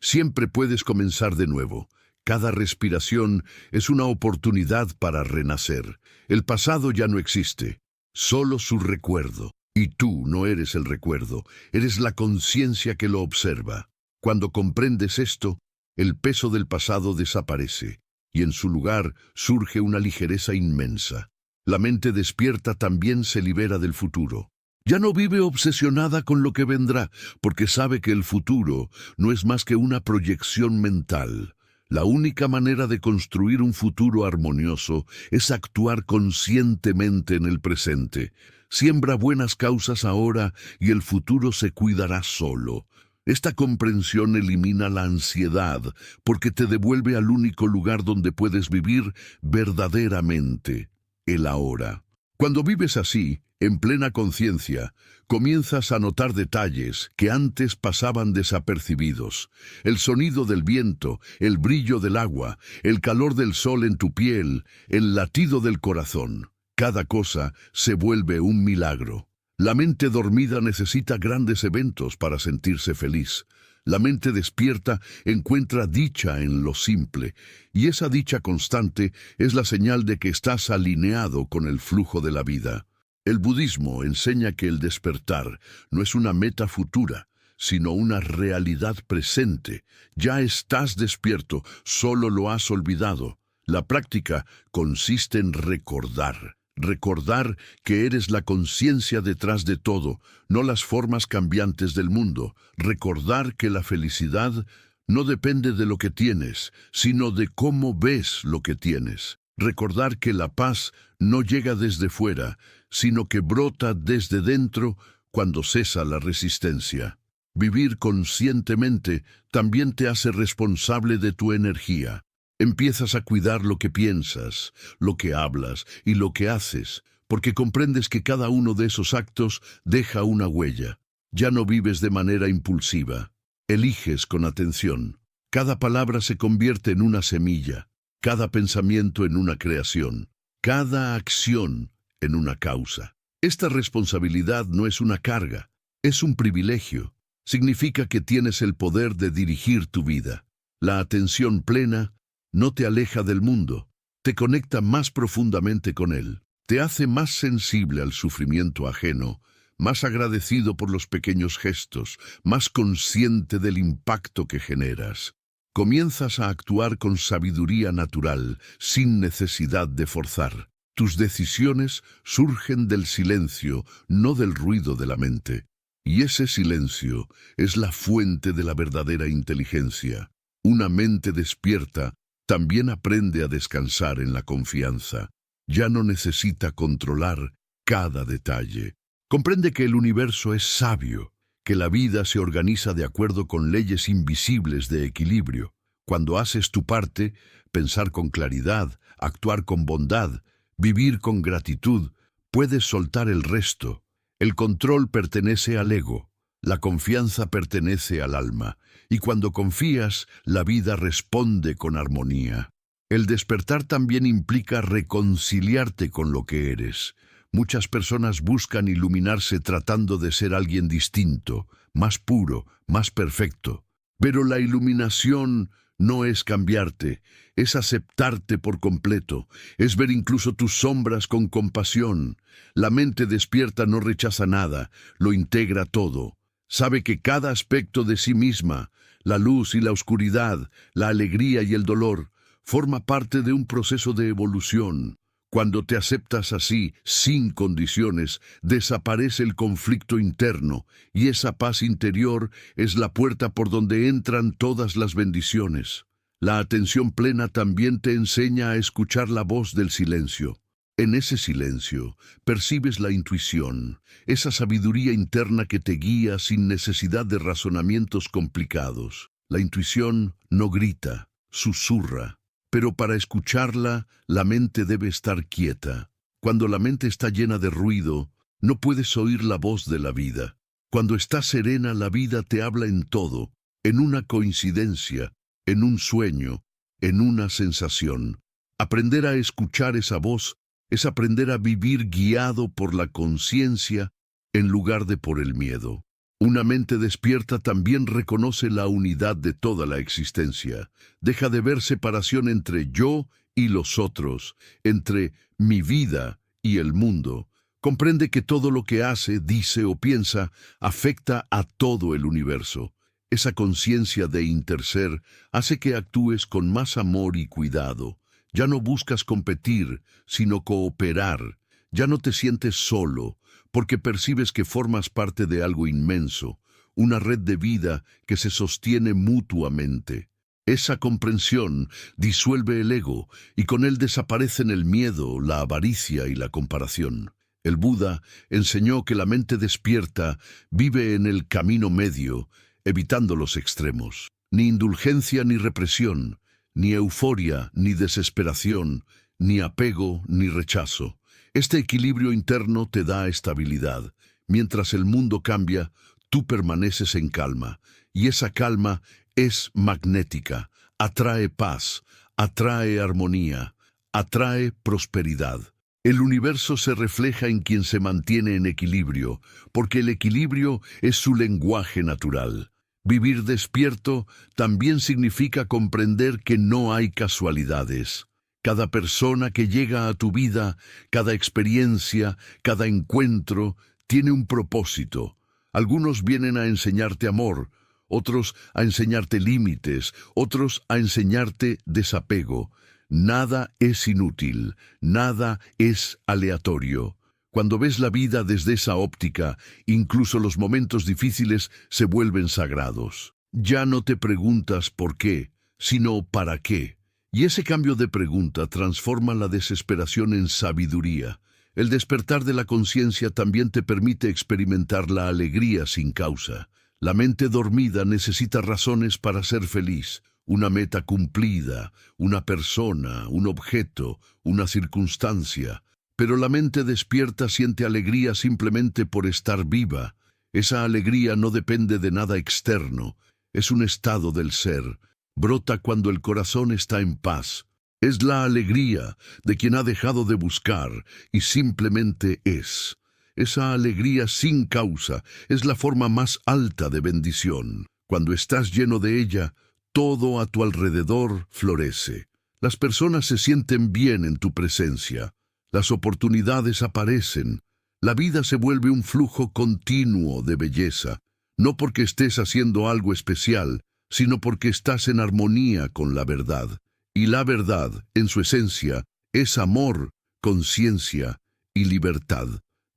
siempre puedes comenzar de nuevo. Cada respiración es una oportunidad para renacer. El pasado ya no existe, solo su recuerdo. Y tú no eres el recuerdo, eres la conciencia que lo observa. Cuando comprendes esto, el peso del pasado desaparece, y en su lugar surge una ligereza inmensa. La mente despierta también se libera del futuro. Ya no vive obsesionada con lo que vendrá, porque sabe que el futuro no es más que una proyección mental. La única manera de construir un futuro armonioso es actuar conscientemente en el presente. Siembra buenas causas ahora y el futuro se cuidará solo. Esta comprensión elimina la ansiedad porque te devuelve al único lugar donde puedes vivir verdaderamente, el ahora. Cuando vives así, En plena conciencia, comienzas a notar detalles que antes pasaban desapercibidos. El sonido del viento, el brillo del agua, el calor del sol en tu piel, el latido del corazón. Cada cosa se vuelve un milagro. La mente dormida necesita grandes eventos para sentirse feliz. La mente despierta encuentra dicha en lo simple, y esa dicha constante es la señal de que estás alineado con el flujo de la vida. El budismo enseña que el despertar no es una meta futura, sino una realidad presente. Ya estás despierto, solo lo has olvidado. La práctica consiste en recordar. Recordar que eres la conciencia detrás de todo, no las formas cambiantes del mundo. Recordar que la felicidad no depende de lo que tienes, sino de cómo ves lo que tienes. Recordar que la paz no llega desde fuera, sino que brota desde dentro cuando cesa la resistencia. Vivir conscientemente también te hace responsable de tu energía. Empiezas a cuidar lo que piensas, lo que hablas y lo que haces, porque comprendes que cada uno de esos actos deja una huella. Ya no vives de manera impulsiva. Eliges con atención. Cada palabra se convierte en una semilla, cada pensamiento en una creación, cada acción en una causa. Esta responsabilidad no es una carga, es un privilegio. Significa que tienes el poder de dirigir tu vida. La atención plena no te aleja del mundo, te conecta más profundamente con él, te hace más sensible al sufrimiento ajeno, más agradecido por los pequeños gestos, más consciente del impacto que generas. Comienzas a actuar con sabiduría natural, sin necesidad de forzar. Tus decisiones surgen del silencio, no del ruido de la mente. Y ese silencio es la fuente de la verdadera inteligencia. Una mente despierta también aprende a descansar en la confianza. Ya no necesita controlar cada detalle. Comprende que el universo es sabio, que la vida se organiza de acuerdo con leyes invisibles de equilibrio. Cuando haces tu parte, pensar con claridad, actuar con bondad, vivir con gratitud, puedes soltar el resto. El control pertenece al ego, la confianza pertenece al alma, y cuando confías, la vida responde con armonía. El despertar también implica reconciliarte con lo que eres. Muchas personas buscan iluminarse tratando de ser alguien distinto, más puro, más perfecto. Pero la iluminación no es cambiarte, es aceptarte por completo, es ver incluso tus sombras con compasión. La mente despierta no rechaza nada, lo integra todo. Sabe que cada aspecto de sí misma, la luz y la oscuridad, la alegría y el dolor, forma parte de un proceso de evolución. Cuando te aceptas así, sin condiciones, desaparece el conflicto interno, y esa paz interior es la puerta por donde entran todas las bendiciones. La atención plena también te enseña a escuchar la voz del silencio. En ese silencio, percibes la intuición, esa sabiduría interna que te guía sin necesidad de razonamientos complicados. La intuición no grita, susurra. Pero para escucharla, la mente debe estar quieta. Cuando la mente está llena de ruido, no puedes oír la voz de la vida. Cuando estás serena, la vida te habla en todo, en una coincidencia, en un sueño, en una sensación. Aprender a escuchar esa voz es aprender a vivir guiado por la conciencia en lugar de por el miedo. Una mente despierta también reconoce la unidad de toda la existencia. Deja de ver separación entre yo y los otros, entre mi vida y el mundo. Comprende que todo lo que hace, dice o piensa afecta a todo el universo. Esa conciencia de interser hace que actúes con más amor y cuidado. Ya no buscas competir, sino cooperar. Ya no te sientes solo, porque percibes que formas parte de algo inmenso, una red de vida que se sostiene mutuamente. Esa comprensión disuelve el ego y con él desaparecen el miedo, la avaricia y la comparación. El Buda enseñó que la mente despierta vive en el camino medio, evitando los extremos. Ni indulgencia ni represión, ni euforia ni desesperación, ni apego ni rechazo. Este equilibrio interno te da estabilidad. Mientras el mundo cambia, tú permaneces en calma, y esa calma es magnética, atrae paz, atrae armonía, atrae prosperidad. El universo se refleja en quien se mantiene en equilibrio, porque el equilibrio es su lenguaje natural. Vivir despierto también significa comprender que no hay casualidades. Cada persona que llega a tu vida, cada experiencia, cada encuentro, tiene un propósito. Algunos vienen a enseñarte amor, otros a enseñarte límites, otros a enseñarte desapego. Nada es inútil, nada es aleatorio. Cuando ves la vida desde esa óptica, incluso los momentos difíciles se vuelven sagrados. Ya no te preguntas por qué, sino para qué. Y ese cambio de pregunta transforma la desesperación en sabiduría. El despertar de la conciencia también te permite experimentar la alegría sin causa. La mente dormida necesita razones para ser feliz. Una meta cumplida, una persona, un objeto, una circunstancia. Pero la mente despierta siente alegría simplemente por estar viva. Esa alegría no depende de nada externo, es un estado del ser. Brota cuando el corazón está en paz. Es la alegría de quien ha dejado de buscar y simplemente es. Esa alegría sin causa es la forma más alta de bendición. Cuando estás lleno de ella, todo a tu alrededor florece. Las personas se sienten bien en tu presencia. Las oportunidades aparecen. La vida se vuelve un flujo continuo de belleza, no porque estés haciendo algo especial, sino porque estás en armonía con la verdad. Y la verdad, en su esencia, es amor, conciencia y libertad.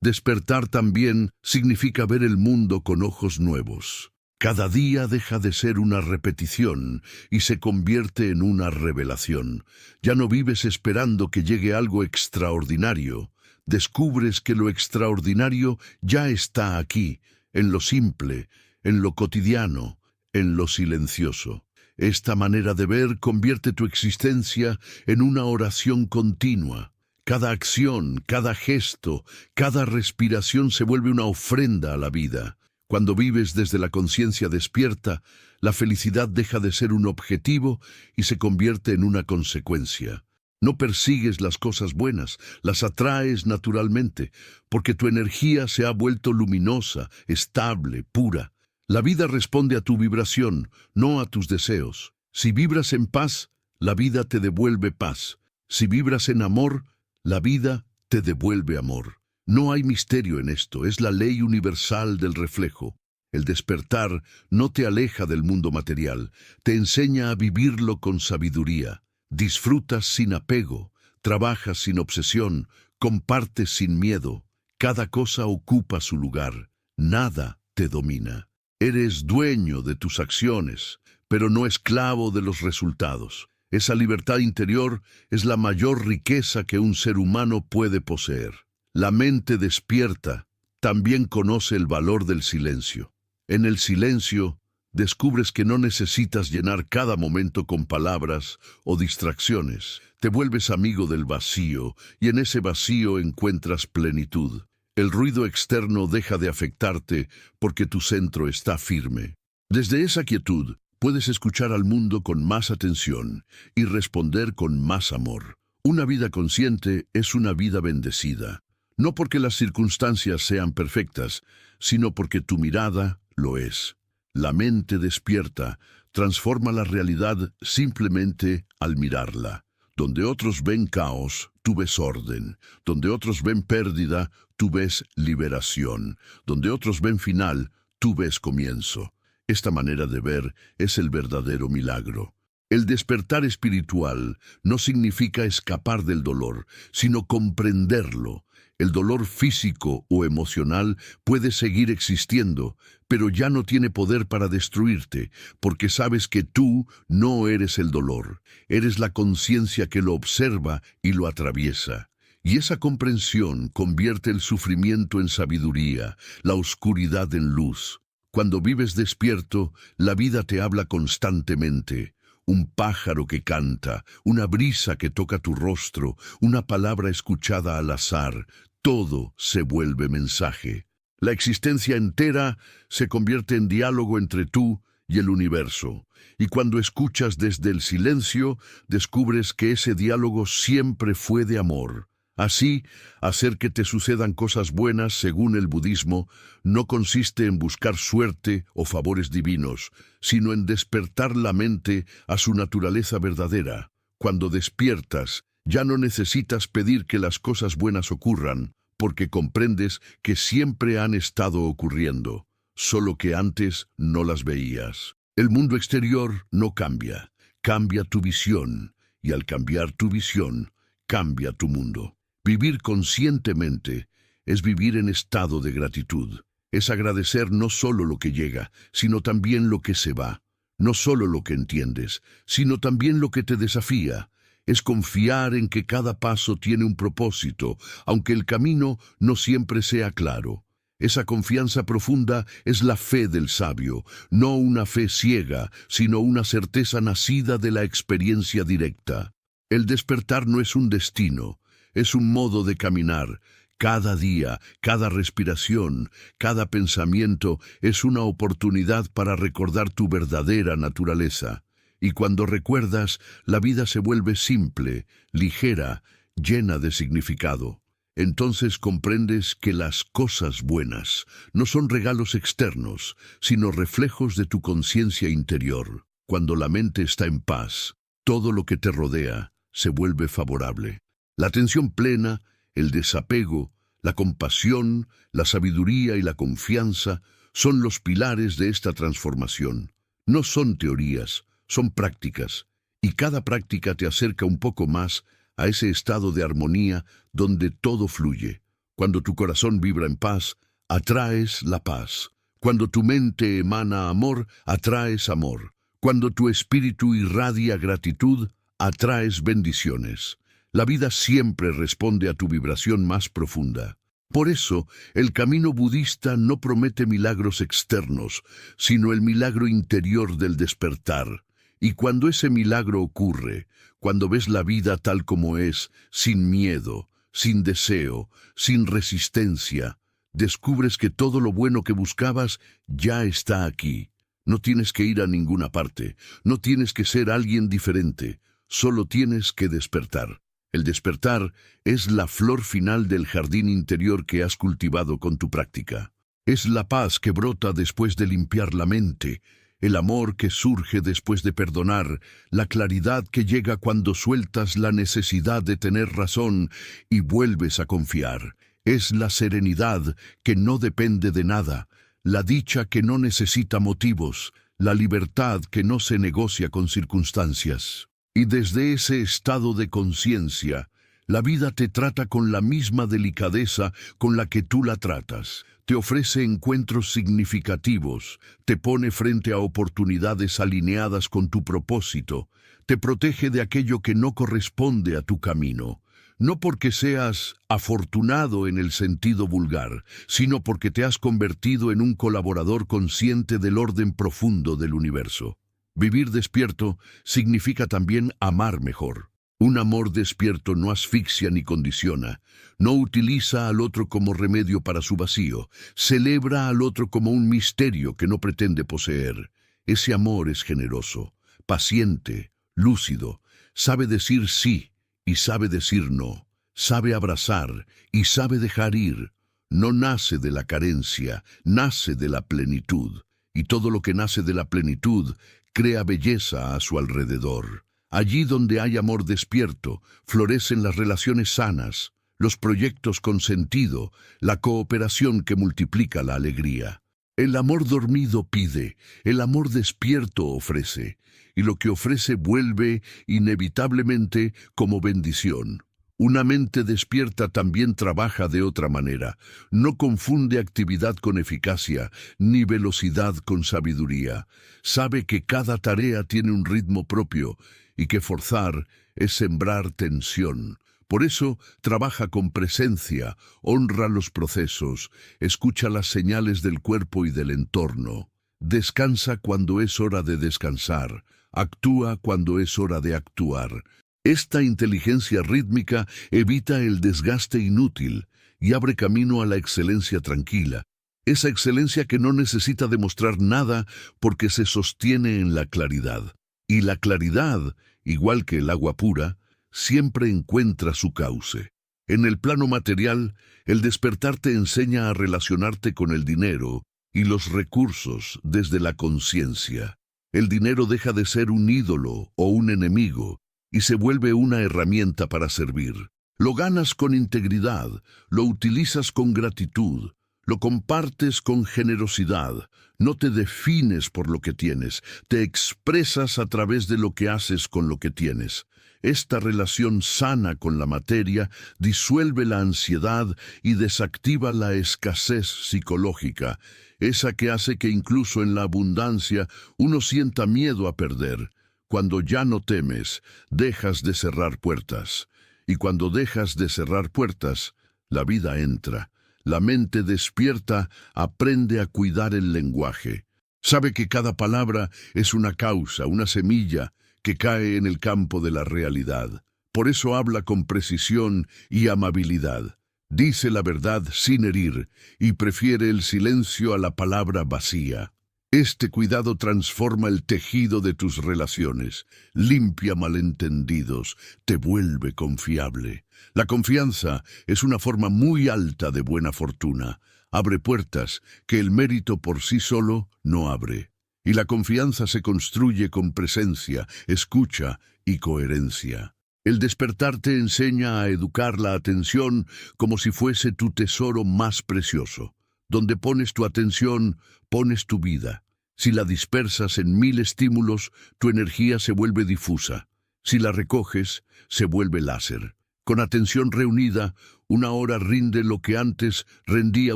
Despertar también significa ver el mundo con ojos nuevos. Cada día deja de ser una repetición y se convierte en una revelación. Ya no vives esperando que llegue algo extraordinario. Descubres que lo extraordinario ya está aquí, en lo simple, en lo cotidiano, en lo silencioso. Esta manera de ver convierte tu existencia en una oración continua. Cada acción, cada gesto, cada respiración se vuelve una ofrenda a la vida. Cuando vives desde la conciencia despierta, la felicidad deja de ser un objetivo y se convierte en una consecuencia. No persigues las cosas buenas, las atraes naturalmente, porque tu energía se ha vuelto luminosa, estable, pura. La vida responde a tu vibración, no a tus deseos. Si vibras en paz, la vida te devuelve paz. Si vibras en amor, la vida te devuelve amor. No hay misterio en esto, es la ley universal del reflejo. El despertar no te aleja del mundo material, te enseña a vivirlo con sabiduría. Disfrutas sin apego, trabajas sin obsesión, compartes sin miedo. Cada cosa ocupa su lugar, nada te domina. Eres dueño de tus acciones, pero no esclavo de los resultados. Esa libertad interior es la mayor riqueza que un ser humano puede poseer. La mente despierta también conoce el valor del silencio. En el silencio, descubres que no necesitas llenar cada momento con palabras o distracciones. Te vuelves amigo del vacío y en ese vacío encuentras plenitud. El ruido externo deja de afectarte porque tu centro está firme. Desde esa quietud, puedes escuchar al mundo con más atención y responder con más amor. Una vida consciente es una vida bendecida. No porque las circunstancias sean perfectas, sino porque tu mirada lo es. La mente despierta transforma la realidad simplemente al mirarla. Donde otros ven caos, tú ves orden. Donde otros ven pérdida, tú ves liberación. Donde otros ven final, tú ves comienzo. Esta manera de ver es el verdadero milagro. El despertar espiritual no significa escapar del dolor, sino comprenderlo. El dolor físico o emocional puede seguir existiendo, pero ya no tiene poder para destruirte, porque sabes que tú no eres el dolor, eres la conciencia que lo observa y lo atraviesa. Y esa comprensión convierte el sufrimiento en sabiduría, la oscuridad en luz. Cuando vives despierto, la vida te habla constantemente. Un pájaro que canta, una brisa que toca tu rostro, una palabra escuchada al azar, todo se vuelve mensaje. La existencia entera se convierte en diálogo entre tú y el universo. Y cuando escuchas desde el silencio, descubres que ese diálogo siempre fue de amor. Así, hacer que te sucedan cosas buenas, según el budismo, no consiste en buscar suerte o favores divinos, sino en despertar la mente a su naturaleza verdadera. Cuando despiertas, ya no necesitas pedir que las cosas buenas ocurran, porque comprendes que siempre han estado ocurriendo, solo que antes no las veías. El mundo exterior no cambia, cambia tu visión, y al cambiar tu visión, cambia tu mundo. Vivir conscientemente es vivir en estado de gratitud. Es agradecer no solo lo que llega, sino también lo que se va. No solo lo que entiendes, sino también lo que te desafía. Es confiar en que cada paso tiene un propósito, aunque el camino no siempre sea claro. Esa confianza profunda es la fe del sabio, no una fe ciega, sino una certeza nacida de la experiencia directa. El despertar no es un destino, es un modo de caminar. Cada día, cada respiración, cada pensamiento es una oportunidad para recordar tu verdadera naturaleza. Y cuando recuerdas, la vida se vuelve simple, ligera, llena de significado. Entonces comprendes que las cosas buenas no son regalos externos, sino reflejos de tu conciencia interior. Cuando la mente está en paz, todo lo que te rodea se vuelve favorable. La atención plena, el desapego, la compasión, la sabiduría y la confianza son los pilares de esta transformación. No son teorías, son prácticas, y cada práctica te acerca un poco más a ese estado de armonía donde todo fluye. Cuando tu corazón vibra en paz, atraes la paz. Cuando tu mente emana amor, atraes amor. Cuando tu espíritu irradia gratitud, atraes bendiciones. La vida siempre responde a tu vibración más profunda. Por eso, el camino budista no promete milagros externos, sino el milagro interior del despertar. Y cuando ese milagro ocurre, cuando ves la vida tal como es, sin miedo, sin deseo, sin resistencia, descubres que todo lo bueno que buscabas ya está aquí. No tienes que ir a ninguna parte, no tienes que ser alguien diferente, solo tienes que despertar. El despertar es la flor final del jardín interior que has cultivado con tu práctica. Es la paz que brota después de limpiar la mente, el amor que surge después de perdonar, la claridad que llega cuando sueltas la necesidad de tener razón y vuelves a confiar. Es la serenidad que no depende de nada, la dicha que no necesita motivos, la libertad que no se negocia con circunstancias. Y desde ese estado de conciencia, la vida te trata con la misma delicadeza con la que tú la tratas. Te ofrece encuentros significativos, te pone frente a oportunidades alineadas con tu propósito, te protege de aquello que no corresponde a tu camino. No porque seas afortunado en el sentido vulgar, sino porque te has convertido en un colaborador consciente del orden profundo del universo. Vivir despierto significa también amar mejor. Un amor despierto no asfixia ni condiciona, no utiliza al otro como remedio para su vacío, celebra al otro como un misterio que no pretende poseer. Ese amor es generoso, paciente, lúcido, sabe decir sí y sabe decir no, sabe abrazar y sabe dejar ir. No nace de la carencia, nace de la plenitud, y todo lo que nace de la plenitud crea belleza a su alrededor. Allí donde hay amor despierto, florecen las relaciones sanas, los proyectos con sentido, la cooperación que multiplica la alegría. El amor dormido pide, el amor despierto ofrece, y lo que ofrece vuelve inevitablemente como bendición. Una mente despierta también trabaja de otra manera, no confunde actividad con eficacia, ni velocidad con sabiduría. Sabe que cada tarea tiene un ritmo propio, y que forzar es sembrar tensión. Por eso trabaja con presencia, honra los procesos, escucha las señales del cuerpo y del entorno. Descansa cuando es hora de descansar. Actúa cuando es hora de actuar. Esta inteligencia rítmica evita el desgaste inútil y abre camino a la excelencia tranquila. Esa excelencia que no necesita demostrar nada porque se sostiene en la claridad. Y la claridad, igual que el agua pura, siempre encuentra su cauce. En el plano material, el despertar te enseña a relacionarte con el dinero y los recursos desde la conciencia. El dinero deja de ser un ídolo o un enemigo y se vuelve una herramienta para servir. Lo ganas con integridad, lo utilizas con gratitud, lo compartes con generosidad. No te defines por lo que tienes, te expresas a través de lo que haces con lo que tienes. Esta relación sana con la materia disuelve la ansiedad y desactiva la escasez psicológica, esa que hace que incluso en la abundancia uno sienta miedo a perder. Cuando ya no temes, dejas de cerrar puertas. Y cuando dejas de cerrar puertas, la vida entra. La mente despierta aprende a cuidar el lenguaje. Sabe que cada palabra es una causa, una semilla que cae en el campo de la realidad. Por eso habla con precisión y amabilidad. Dice la verdad sin herir y prefiere el silencio a la palabra vacía. Este cuidado transforma el tejido de tus relaciones, limpia malentendidos, te vuelve confiable. La confianza es una forma muy alta de buena fortuna. Abre puertas que el mérito por sí solo no abre. Y la confianza se construye con presencia, escucha y coherencia. El despertar te enseña a educar la atención como si fuese tu tesoro más precioso. Donde pones tu atención, pones tu vida. Si la dispersas en 1000 estímulos, tu energía se vuelve difusa. Si la recoges, se vuelve láser. Con atención reunida, una hora rinde lo que antes rendía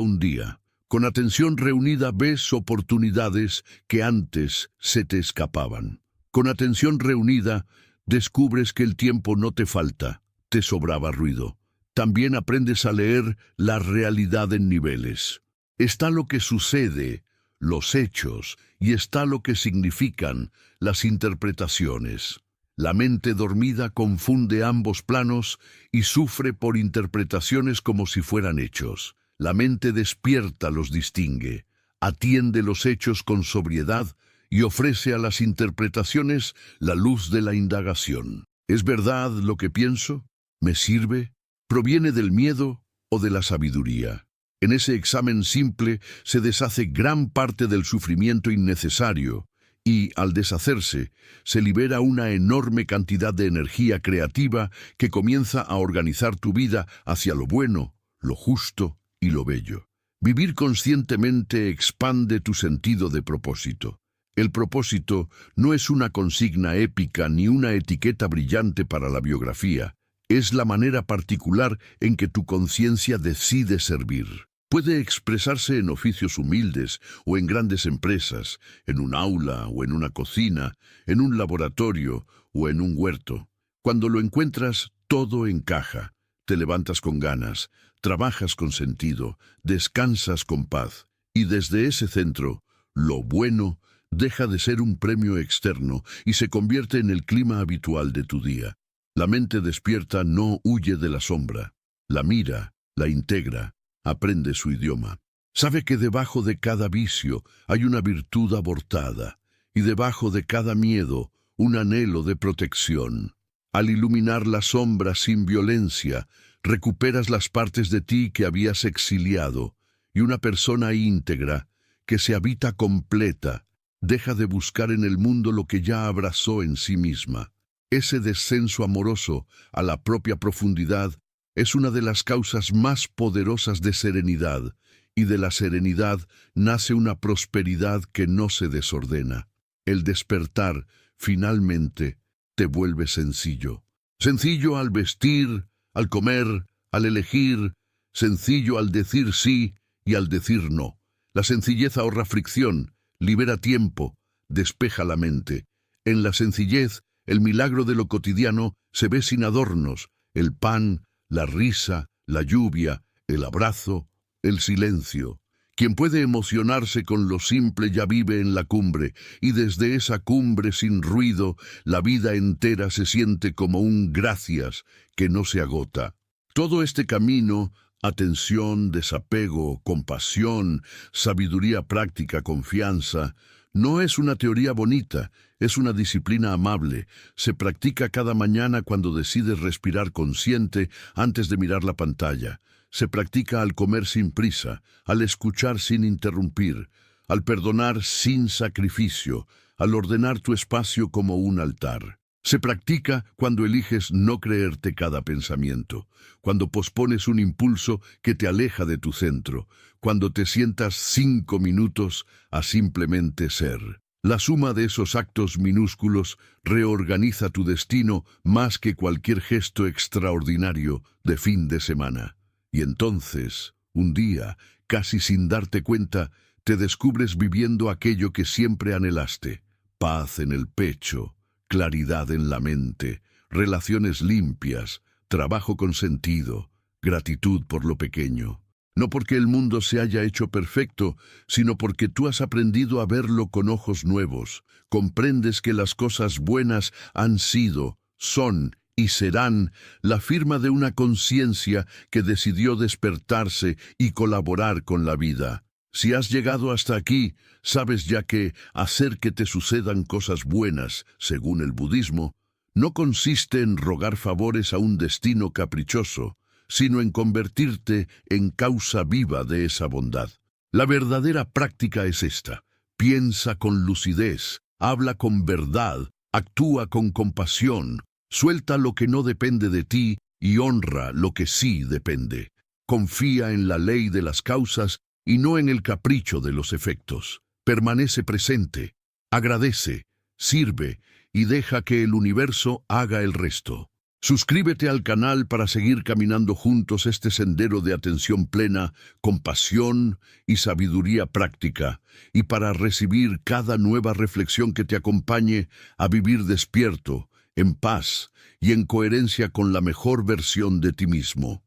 un día. Con atención reunida ves oportunidades que antes se te escapaban. Con atención reunida, descubres que el tiempo no te falta, te sobraba ruido. También aprendes a leer la realidad en niveles. Está lo que sucede, los hechos, y está lo que significan las interpretaciones. La mente dormida confunde ambos planos y sufre por interpretaciones como si fueran hechos. La mente despierta los distingue, atiende los hechos con sobriedad y ofrece a las interpretaciones la luz de la indagación. ¿Es verdad lo que pienso? ¿Me sirve? ¿Proviene del miedo o de la sabiduría? En ese examen simple se deshace gran parte del sufrimiento innecesario y, al deshacerse, se libera una enorme cantidad de energía creativa que comienza a organizar tu vida hacia lo bueno, lo justo y lo bello. Vivir conscientemente expande tu sentido de propósito. El propósito no es una consigna épica ni una etiqueta brillante para la biografía. Es la manera particular en que tu conciencia decide servir. Puede expresarse en oficios humildes o en grandes empresas, en un aula o en una cocina, en un laboratorio o en un huerto. Cuando lo encuentras, todo encaja. Te levantas con ganas, trabajas con sentido, descansas con paz. Y desde ese centro, lo bueno deja de ser un premio externo y se convierte en el clima habitual de tu día. La mente despierta no huye de la sombra, la mira, la integra, aprende su idioma. Sabe que debajo de cada vicio hay una virtud abortada y debajo de cada miedo un anhelo de protección. Al iluminar la sombra sin violencia, recuperas las partes de ti que habías exiliado y una persona íntegra que se habita completa deja de buscar en el mundo lo que ya abrazó en sí misma. Ese descenso amoroso a la propia profundidad es una de las causas más poderosas de serenidad, y de la serenidad nace una prosperidad que no se desordena. El despertar, finalmente, te vuelve sencillo. Sencillo al vestir, al comer, al elegir, sencillo al decir sí y al decir no. La sencillez ahorra fricción, libera tiempo, despeja la mente. En la sencillez, el milagro de lo cotidiano se ve sin adornos, el pan, la risa, la lluvia, el abrazo, el silencio. Quien puede emocionarse con lo simple ya vive en la cumbre, y desde esa cumbre sin ruido, la vida entera se siente como un gracias que no se agota. Todo este camino, atención, desapego, compasión, sabiduría práctica, confianza, no es una teoría bonita, es una disciplina amable. Se practica cada mañana cuando decides respirar consciente antes de mirar la pantalla. Se practica al comer sin prisa, al escuchar sin interrumpir, al perdonar sin sacrificio, al ordenar tu espacio como un altar. Se practica cuando eliges no creerte cada pensamiento, cuando pospones un impulso que te aleja de tu centro, cuando te sientas 5 minutos a simplemente ser. La suma de esos actos minúsculos reorganiza tu destino más que cualquier gesto extraordinario de fin de semana. Y entonces, un día, casi sin darte cuenta, te descubres viviendo aquello que siempre anhelaste: paz en el pecho, claridad en la mente, relaciones limpias, trabajo con sentido, gratitud por lo pequeño. No porque el mundo se haya hecho perfecto, sino porque tú has aprendido a verlo con ojos nuevos. Comprendes que las cosas buenas han sido, son y serán la firma de una conciencia que decidió despertarse y colaborar con la vida. Si has llegado hasta aquí, sabes ya que hacer que te sucedan cosas buenas, según el budismo, no consiste en rogar favores a un destino caprichoso, sino en convertirte en causa viva de esa bondad. La verdadera práctica es esta: piensa con lucidez, habla con verdad, actúa con compasión, suelta lo que no depende de ti y honra lo que sí depende. Confía en la ley de las causas y no en el capricho de los efectos. Permanece presente, agradece, sirve y deja que el universo haga el resto. Suscríbete al canal para seguir caminando juntos este sendero de atención plena, compasión y sabiduría práctica, y para recibir cada nueva reflexión que te acompañe a vivir despierto, en paz y en coherencia con la mejor versión de ti mismo.